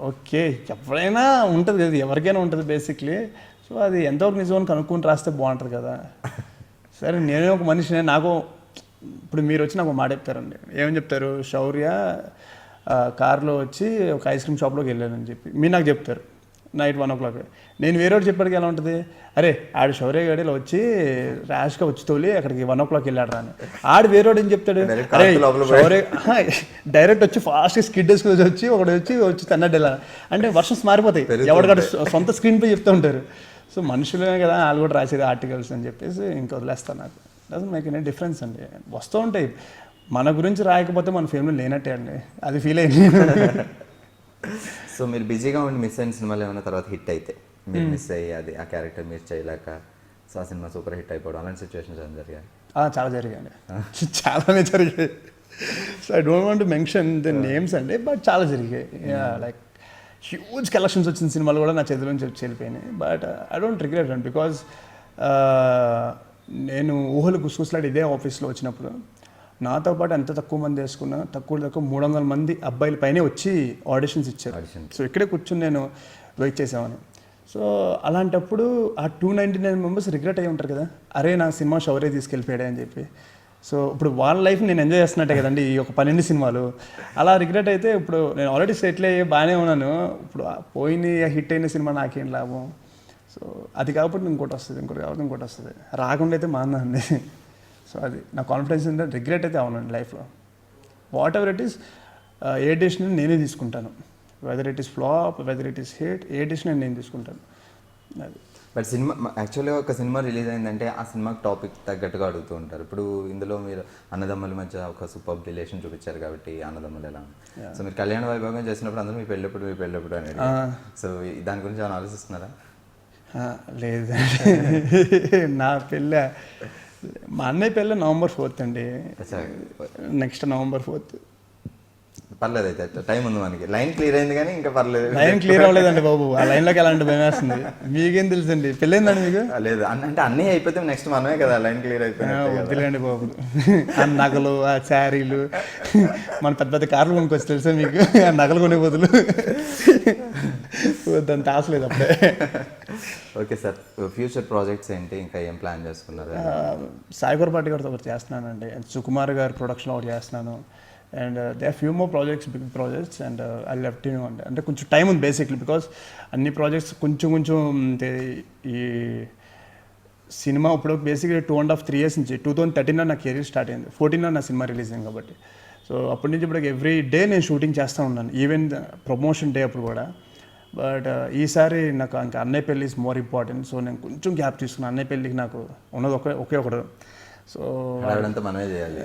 ఓకే ఎవరైనా ఉంటుంది కదా, ఎవరికైనా ఉంటుంది బేసిక్లీ. సో అది ఎంతవరకు నిజమని కనుక్కొని రాస్తే బాగుంటుంది కదా. సరే నేనే ఒక మనిషినే, నాకు ఇప్పుడు మీరు వచ్చి నాకు ఒక మాట చెప్తారండి, ఏమని చెప్తారు, శౌర్య కార్లో వచ్చి ఒక ఐస్ క్రీమ్ షాప్లోకి వెళ్ళానని చెప్పి మీరు నాకు చెప్తారు నైట్ 1 o'clock. నేను వేరే వాడు చెప్పాడికి ఎలా ఉంటుంది, అరే ఆడు శౌర్య గడిలో వచ్చి ర్యాష్గా వచ్చి తోలి అక్కడికి 1 o'clock వెళ్ళాడు రా అని. ఆడు వేరేవాడు ఏం చెప్తాడు, అరే శౌర్య డైరెక్ట్ వచ్చి ఫాస్ట్గా స్కిడ్ వేసుకొని వచ్చి వచ్చి తన్నట్టు వెళ్ళాలి అంటే వర్షన్స్ మారిపోతాయి, ఎవరికాడు సొంత స్క్రీన్ పై చెప్తూ ఉంటారు. సో మనుషులే కదా వాళ్ళు కూడా రాసేది ఆర్టికల్స్ అని చెప్పేసి ఇంకా వదిలేస్తాను. నాకు డజంట్ మేక్ ఎనీ డిఫరెన్స్ అండి. వస్తూ ఉంటాయి, మన గురించి రాయకపోతే మన ఫేమ్లో లేనట్టే అండి, అది ఫీల్ అయింది. సో మీరు బిజీగా ఉండి మిస్ అయిన సినిమాలు ఏమైనా తర్వాత హిట్ అయితే మీరు మిస్ అయ్యి అది ఆ క్యారెక్టర్ మీరు చేయలేక సో ఆ సినిమా సూపర్ హిట్ అయిపోవడం అలాంటి సిచ్యువేషన్స్ ఏమైనా జరిగాయి? చాలా జరిగాయండి, చాలానే జరిగాయి. So I don't want to mention the names అండి, బట్ చాలా జరిగాయి. లైక్ హ్యూజ్ కలెక్షన్స్ వచ్చిన సినిమాలు కూడా నా చేతిలో నుంచి వెళ్ళిపోయినాయి. But I don't regret and because నేను ఊహలు గుసగుసలాడి ఇదే ఆఫీస్లో వచ్చినప్పుడు నాతో పాటు ఎంత తక్కువ మంది వేసుకున్నా తక్కువ 300 మంది అబ్బాయిల పైనే వచ్చి ఆడిషన్స్ ఇచ్చారు. సో ఇక్కడే కూర్చొని నేను వెయిట్ చేసామని. సో అలాంటప్పుడు ఆ 299 మెంబర్స్ రిగ్రెట్ అయ్యి ఉంటారు కదా, అరే నా సినిమా శౌర్య తీసుకెళ్ళిపోయాడే అని చెప్పి. సో ఇప్పుడు వాళ్ళ లైఫ్ నేను ఎంజాయ్ చేస్తున్నట్టే కదండి ఈ ఒక 12 సినిమాలు. అలా రిగ్రెట్ అయితే ఇప్పుడు నేను ఆల్రెడీ సెటిల్ అయ్యి బాగానే ఉన్నాను, ఇప్పుడు పోయిన హిట్ అయిన సినిమా నాకేం లాభం. సో అది కాబట్టి ఇంకోటి వస్తుంది, ఇంకోటి వస్తుంది, రాకుండా అయితే మానండి. సో అది నా కాన్ఫిడెన్స్ ఏంటంటే రిగ్రెట్ అయితే అవునండి లైఫ్లో. What ever it is, A decision నేనే తీసుకుంటాను, whether it is flop, whether it is hit, A decision నేను తీసుకుంటాను. అది బట్ సినిమా యాక్చువల్గా ఒక సినిమా రిలీజ్ అయిందంటే ఆ సినిమాకి టాపిక్ తగ్గట్టుగా అడుగుతూ ఉంటారు. ఇప్పుడు ఇందులో మీరు అన్నదమ్ముల మధ్య ఒక సూపర్ రిలేషన్ చూపించారు కాబట్టి అన్నదమ్ములు ఎలా, సో మీరు కళ్యాణ వైభవంగా చేసినప్పుడు అందరూ మీ పెళ్ళప్పుడు అనేది, సో దాని గురించి ఏమైనా ఆలోచిస్తున్నారా? లేదండి, నా పెళ్ళి మా అన్నయ్య పెళ్ళి November 4th అండి, నెక్స్ట్ November 4th. పర్లేదు, అయితే టైం ఉంది మనకి. లైన్ క్లియర్ అయింది కానీ ఇంకా పర్లేదు. లైన్ క్లియర్ అవ్వలేదండి బాబు, ఆ లైన్లోకి ఎలాంటి భయం వేస్తుంది. మీకేం తెలుసండి, పెళ్ళైందండి మీకు? లేదు అంటే అన్నీ అయిపోతే నెక్స్ట్ మనమే కదా లైన్ క్లియర్ అయిపోయింది. వద్దులేండి బాబు, ఆ నగలు, ఆ శారీలు, మన పెద్ద పెద్ద కార్లు కొనుక్కొచ్చి తెలుసా మీకు, ఆ నగలు కొనే బదులు దాని తాసలేదు అప్పుడే. ఓకే సార్, ఫ్యూచర్ ప్రాజెక్ట్స్ ఏంటి, ఇంకా ఏం ప్లాన్ చేసుకున్నారు? సాయిగర్ పాటి గారితో ఒకటి చేస్తున్నానండి, సుకుమార్ గారి ప్రొడక్షన్లో ఒకటి చేస్తున్నాను. And they are few more projects, big projects, and I left you అంటే కొంచెం టైం ఉంది బేసిక్లీ, బికాస్ అన్ని ప్రాజెక్ట్స్ కొంచెం ఈ సినిమా ఇప్పుడు బేసిక్లీ 2.5-3 years నుంచి 2013 నా కెరీర్ స్టార్ట్ అయింది, 14 నా సినిమా రిలీజ్ అయింది కాబట్టి. సో అప్పటి నుంచి ఇప్పుడు ఎవ్రీ డే నేను షూటింగ్ చేస్తూ ఉన్నాను, ఈవెన్ ప్రమోషన్ డే అప్పుడు కూడా. బట్ ఈసారి నాకు ఇంకా అన్నయ్య పెళ్ళి ఈజ్ మోర్ ఇంపార్టెంట్. సో నేను కొంచెం గ్యాప్ తీసుకున్నాను, అన్నయ్య పెళ్ళికి నాకు ఉన్నది ఒకే ఒకడు. సో మనమే చేయాలి.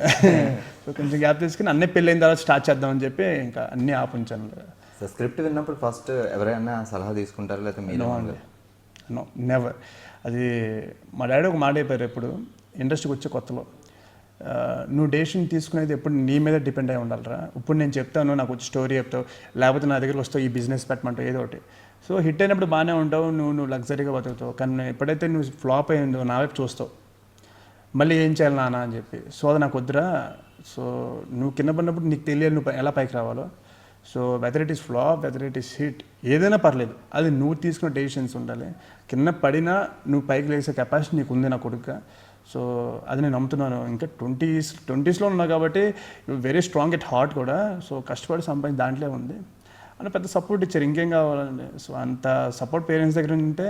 సో కొంచెం గ్యాప్ తీసుకుని అన్నయ్య పెళ్ళి అయిన తర్వాత స్టార్ట్ చేద్దామని చెప్పి ఇంకా అన్నీ ఆపుంచాను. సో స్క్రిప్ట్ విన్నప్పుడు ఫస్ట్ ఎవరైనా సలహా తీసుకుంటారు లేకపోతే మీరు? No, never. అది మా డాడీ ఒక మాట చెప్పారు ఎప్పుడు, ఇండస్ట్రీకి వచ్చే కొత్తలో, నువ్వు డెసిషన్ తీసుకునేది ఎప్పుడు నీ మీద డిపెండ్ అయి ఉండాలిరా. ఇప్పుడు నేను చెప్తాను, నాకు వచ్చి స్టోరీ చెప్తావు, లేకపోతే నా దగ్గరికి వస్తావు, ఈ బిజినెస్ పెట్టమంటావు, ఏదో ఒకటి. సో హిట్ అయినప్పుడు బాగానే ఉంటావు, నువ్వు లగ్జరీగా బతుకుతావు. కానీ ఎప్పుడైతే నువ్వు ఫ్లాప్ అయ్యిందో నా వైపు చూస్తావు, మళ్ళీ ఏం చేయాలి నాన్న అని చెప్పి. సో అది నాకు వద్దురా. సో నువ్వు కింద పడినప్పుడు నీకు తెలియాలి నువ్వు ఎలా పైకి రావాలో. So whether it is flop, whether it is hit, ఏదైనా పర్లేదు, అది నువ్వు తీసుకున్న డెసిషన్స్ ఉండాలి. కింద పడినా నువ్వు పైకి లేసే కెపాసిటీ నీకు ఉంది నా కొడుకుగా. సో అది నేను నమ్ముతున్నాను. ఇంకా ట్వంటీస్లో ఉన్నా కాబట్టి వెరీ స్ట్రాంగ్ ఎట్ హార్ట్ కూడా. సో కష్టపడి సంపాదించి దాంట్లో ఉంది అని పెద్ద సపోర్ట్ ఇచ్చారు. ఇంకేం కావాలండి? సో అంత సపోర్ట్ పేరెంట్స్ దగ్గర ఉంటే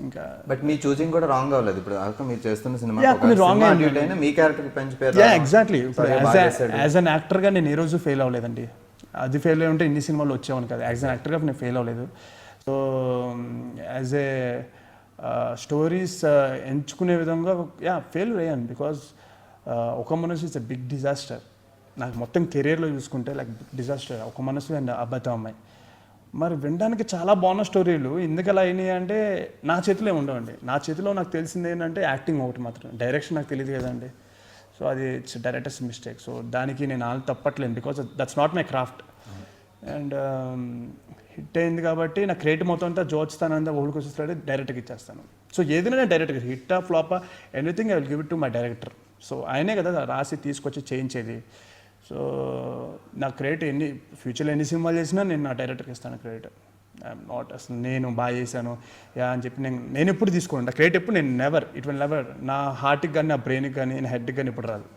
ఇంకా. బట్ మీ చూసింగ్ కూడా రాంగ్ అవ్వలేదు. ఇప్పుడు మీరు చేస్తున్న సినిమా wrong అయినా మీ క్యారెక్టర్ పెంచి పేరు ఎగ్జాక్ట్లీ. యాజ్ అన్ యాక్టర్గా నేను ఏ రోజు ఫెయిల్ అవ్వలేదండి. అది ఫెయిల్ అయ్యి ఉంటే ఇన్ని సినిమాలు వచ్చేవాను కదా. యాజ్ అన్ యాక్టర్గా నేను ఫెయిల్ అవ్వలేదు. సో యాజ్ ఏ స్టోరీస్ ఎంచుకునే విధంగా ఫెయిల్యూర్ అయ్యాను. బికాజ్ ఒక మనసు ఇట్స్ ఎ బిగ్ డిజాస్టర్. నాకు మొత్తం కెరీర్లో చూసుకుంటే లైక్ బిగ్ డిజాస్టర్ ఒక మనసు అండ్ అబ్బాయితో అమ్మాయి. మరి వినడానికి చాలా బాగున్న స్టోరీలు ఎందుకు అలా అయినాయి అంటే నా చేతిలో ఉండవండి. నా చేతిలో నాకు తెలిసింది ఏంటంటే యాక్టింగ్ ఒకటి మాత్రం. డైరెక్షన్ నాకు తెలియదు కదండి. సో అది ఇట్స్ డైరెక్టర్స్ మిస్టేక్. సో దానికి నేను ఆల్ తప్పట్లేను. Because that's not my craft. And hit అయింది కాబట్టి నా క్రెడిట్ మొత్తం అంతా జోచిస్తానంతా ఓల్డ్కి వచ్చేస్తాడు డైరెక్ట్గా ఇచ్చేస్తాను. సో ఏదైనా నేను డైరెక్ట్గా హిట్టా ఫ్లాపా anything I will give it to my director. So ఆయనే కదా రాసి తీసుకొచ్చి చేయించేది. సో నా క్రెడిట్ ఫ్యూచర్లో ఎన్ని సినిమాలు చేసినా నేను నా డైరెక్టర్కి ఇస్తాను క్రెడిట్. ఐఎమ్ నాట్ అసలు నేను బాగా చేశాను అని చెప్పి నేను ఎప్పుడు తీసుకోండి. నా క్రెడిట్ ఎప్పుడు నేను ఇట్ విల్ నెవర్ నా హార్ట్కి కానీ నా బ్రెయిన్కి కానీ నా హెడ్కి కానీ ఇప్పుడు రాదు.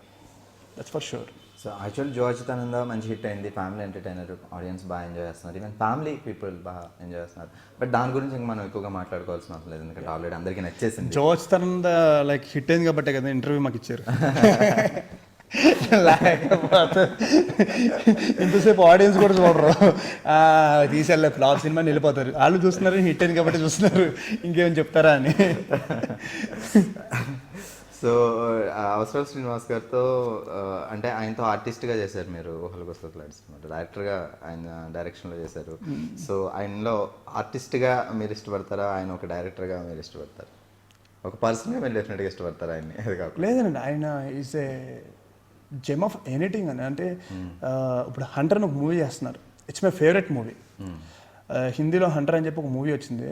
That's for sure. So actual Jo Achyutananda మంచి హిట్ అయింది. ఫ్యామిలీ ఎంటర్టైనర్, ఆడియన్స్ బాగా ఎంజాయ్ చేస్తున్నారు. ఈవెన్ ఫ్యామిలీ పీపుల్ బాగా ఎంజాయ్ చేస్తున్నారు. బట్ దాని గురించి ఇంకా మనం ఎక్కువగా మాట్లాడుకోవాల్సిన అవసరం లేదు. ఎందుకంటే ఆల్రెడీ అందరికీ నచ్చేసింది. జో అచ్యుతానంద లైక్ హిట్ అయింది కాబట్టి కదా ఇంటర్వ్యూ మాకు ఇచ్చారు. లేకపోతే ఇంతసేపు ఆడియన్స్ కూడా చూడరు. తీసేళ్ళ ఫ్లాప్ సినిమా వెళ్ళిపోతారు. వాళ్ళు చూస్తున్నారు హిట్ అయింది కాబట్టి చూస్తున్నారు, ఇంకేం చెప్తారా అని. సో అవసరం శ్రీనివాస్ గారితో అంటే ఆయనతో ఆర్టిస్ట్గా చేశారు మీరు ఊహల గుసగుసలాడే సినిమా. డైరెక్టర్గా ఆయన డైరెక్షన్లో చేశారు. సో ఆయనలో ఆర్టిస్ట్గా మీరు ఇష్టపడతారా, ఆయన ఒక డైరెక్టర్గా మీరు ఇష్టపడతారు? ఒక పర్సన్గా మీరు డెఫినెట్గా ఇష్టపడతారా ఆయన్ని? అది కాకుండా లేదండి, ఆయన is a gem of anything అని. అంటే ఇప్పుడు హంటర్ అని ఒక మూవీ చేస్తున్నారు. It's my favourite movie. హిందీలో హంటర్ అని చెప్పి ఒక మూవీ వచ్చింది.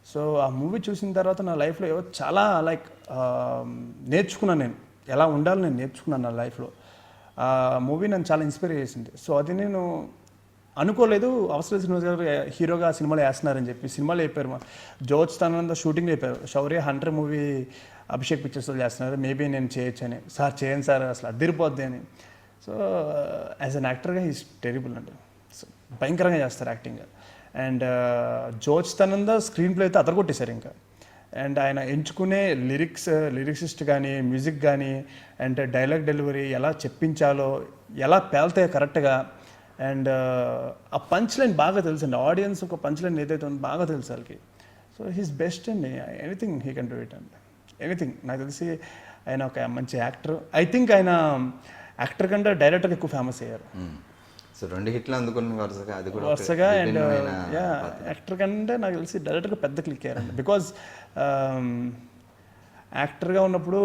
సో ఆ మూవీ చూసిన తర్వాత నా లైఫ్లో చాలా లైక్ నేర్చుకున్నాను. నేను ఎలా ఉండాలో నేను నేర్చుకున్నాను నా లైఫ్లో. ఆ మూవీ నన్ను చాలా ఇన్స్పైర్ చేసింది. సో అది నేను అనుకోలేదు అవసరం శ్రీనివాస్ గారు హీరోగా సినిమాలు వేస్తున్నారని చెప్పి. సినిమాలు అయిపోయారు, జో అచ్యుతానంద షూటింగ్ అయిపోయారు. శౌర్య హంటర్ మూవీ అభిషేక్ పిక్చర్స్లో చేస్తున్నారు. మేబీ నేను చేయొచ్చు అని. సార్ చేయండి సార్, అసలు అదిరిపోద్ది అని. సో యాజ్ అన్ యాక్టర్గా ఈజ్ టెరిబుల్ అండి. సో భయంకరంగా చేస్తారు acting. And Jo Achyutananda screenplay అయితే అదరగొట్టేశారు ఇంకా. అండ్ ఆయన ఎంచుకునే లిరిక్సిస్ట్ కానీ మ్యూజిక్ కానీ అండ్ డైలాగ్ డెలివరీ ఎలా చెప్పించాలో, ఎలా పేల్తాయో కరెక్ట్గా. అండ్ ఆ పంచ్ లైన్ బాగా తెలుసండి. ఆడియన్స్ ఒక పంచ్ లైన్ ఏదైతే ఉందో బాగా తెలుసు వాళ్ళకి. సో హీస్ బెస్ట్ అండి. Anything he can do it అండి. ఎనీథింగ్. నాకు తెలిసి ఆయన ఒక మంచి యాక్టర్. ఐ థింక్ ఆయన యాక్టర్ కంటే డైరెక్టర్గా ఎక్కువ ఫేమస్ అయ్యారు. సో 2 హిట్లు అందుకున్న వరుసగా. అండ్ యాక్టర్ కంటే నాకు తెలిసి డైరెక్టర్గా పెద్ద క్లిక్ అయ్యారండి. బికాజ్ యాక్టర్గా ఉన్నప్పుడు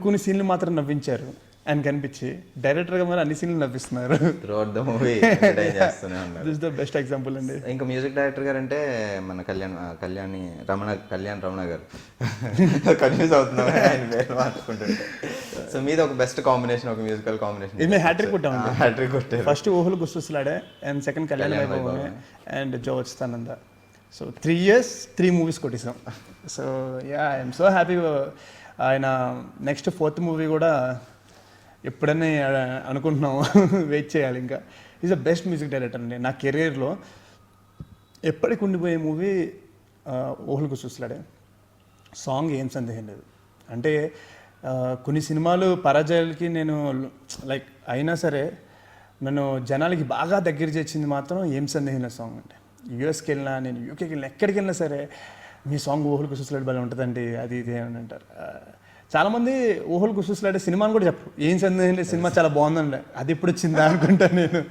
కొన్ని సీన్లు మాత్రం నవ్వించారు ఆయన కనిపించి. డైరెక్టర్గా మరి అన్ని సీన్లు నవ్విస్తున్నారు. దిస్ ద బెస్ట్ ఎగ్జాంపుల్ అండి. ఇంకా మ్యూజిక్ డైరెక్టర్ గారు అంటే మన కళ్యాణ్ రమణ గారు. కన్ఫ్యూజ్ అవుతున్నాం ఆయన పేరు మార్చుకుంటుంటే. సో మీద ఒక బెస్ట్ కాంబినేషన్, ఒక మ్యూజికల్ కాంబినేషన్. ఇది మేము హ్యాట్రిక్ కొట్టామండి. హ్యాట్రిక్ కొట్టారు. First Oohalu Gusagusalade and second Kalyana Vaibhogame and Jo Achyutananda. So 3 years 3 movies కొట్టేసాం. So I'm so happy. ఆయన నెక్స్ట్ 4th మూవీ కూడా ఎప్పుడన్నా అనుకుంటున్నాము. వెయిట్ చేయాలి ఇంకా. Is the best music director అండి నా కెరీర్లో. ఎప్పటికి ఉండిపోయే మూవీ ఊహలు గుసగుసలాడే. సాంగ్ ఏం సందేహం లేదు. అంటే కొన్ని సినిమాలు పరాజయాలకి నేను లైక్ అయినా సరే నన్ను జనాలకి బాగా దగ్గర చేసింది మాత్రం ఏం సందేహం లేదు సాంగ్ అంటే. యూఎస్కి వెళ్ళినా, నేను యూకేకి వెళ్ళినా, ఎక్కడికి వెళ్ళినా సరే మీ సాంగ్ ఊహలు గుసగుసలాడే భలే ఉంటుందండి అది ఇది అని అంటారు. చాలామంది ఊహలు గుసగుసలాడే సినిమాని కూడా చెప్పరు. ఏం సందేహం లేదు, సినిమా చాలా బాగుందండి, అది ఎప్పుడు వచ్చిందా అనుకుంటాను నేను.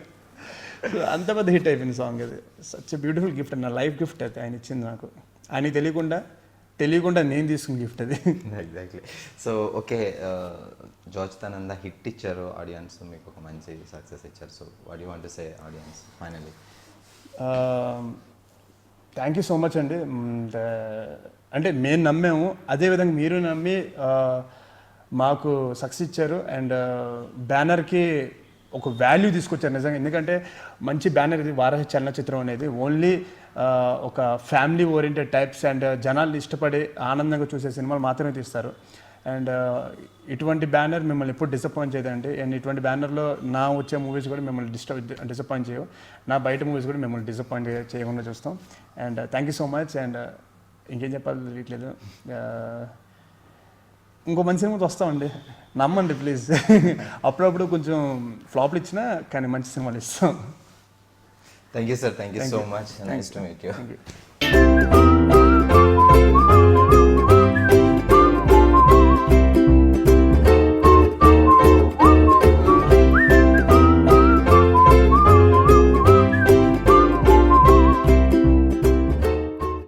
సో అంత పెద్ద హిట్ అయిపోయింది సాంగ్. అది సచ్ బ్యూటిఫుల్ గిఫ్ట్ అండి, నా లైఫ్ గిఫ్ట్ అది ఆయన ఇచ్చింది నాకు. ఆయనకి తెలియకుండా నేను తీసుకున్న గిఫ్ట్ అది. ఎగ్జాక్ట్లీ. సో ఓకే, జో అచ్యుతానంద హిట్ ఇచ్చారు, ఆడియన్స్ మీకు ఒక మంచి సక్సెస్ ఇచ్చారు. So what you want to say audience finally? Thank you so much అండి. అంటే మేము నమ్మాము, అదేవిధంగా మీరు నమ్మి మాకు సక్సెస్ ఇచ్చారు. అండ్ బ్యానర్కి ఒక వాల్యూ తీసుకొచ్చారు నిజంగా. ఎందుకంటే మంచి బ్యానర్ ఇది వారాహి చలనచిత్రం అనేది. ఓన్లీ ఒక ఫ్యామిలీ ఓరియంటెడ్ టైప్స్ అండ్ జనాలు ఇష్టపడి ఆనందంగా చూసే సినిమాలు మాత్రమే తీస్తారు. అండ్ ఇటువంటి బ్యానర్ మిమ్మల్ని ఎప్పుడు డిసప్పాయింట్ చేయదండి. అండ్ ఇటువంటి బ్యానర్లో నా వచ్చే మూవీస్ కూడా మిమ్మల్ని డిసప్పాయింట్ చేయవు. నా బయట మూవీస్ కూడా మిమ్మల్ని డిసప్పాయింట్ చేయకుండా చూస్తాం. And thank you so much. And ఇంకేం చెప్పాలి తెలియట్లేదు. ఇంకో మంచి సినిమాతో వస్తామండి, నమ్మండి ప్లీజ్. అప్పుడప్పుడు కొంచెం ఫ్లాప్లు ఇచ్చినా కానీ మంచి సినిమాలు ఇస్తాం. Thank you sir, thank you so much, nice to meet you. Thank you.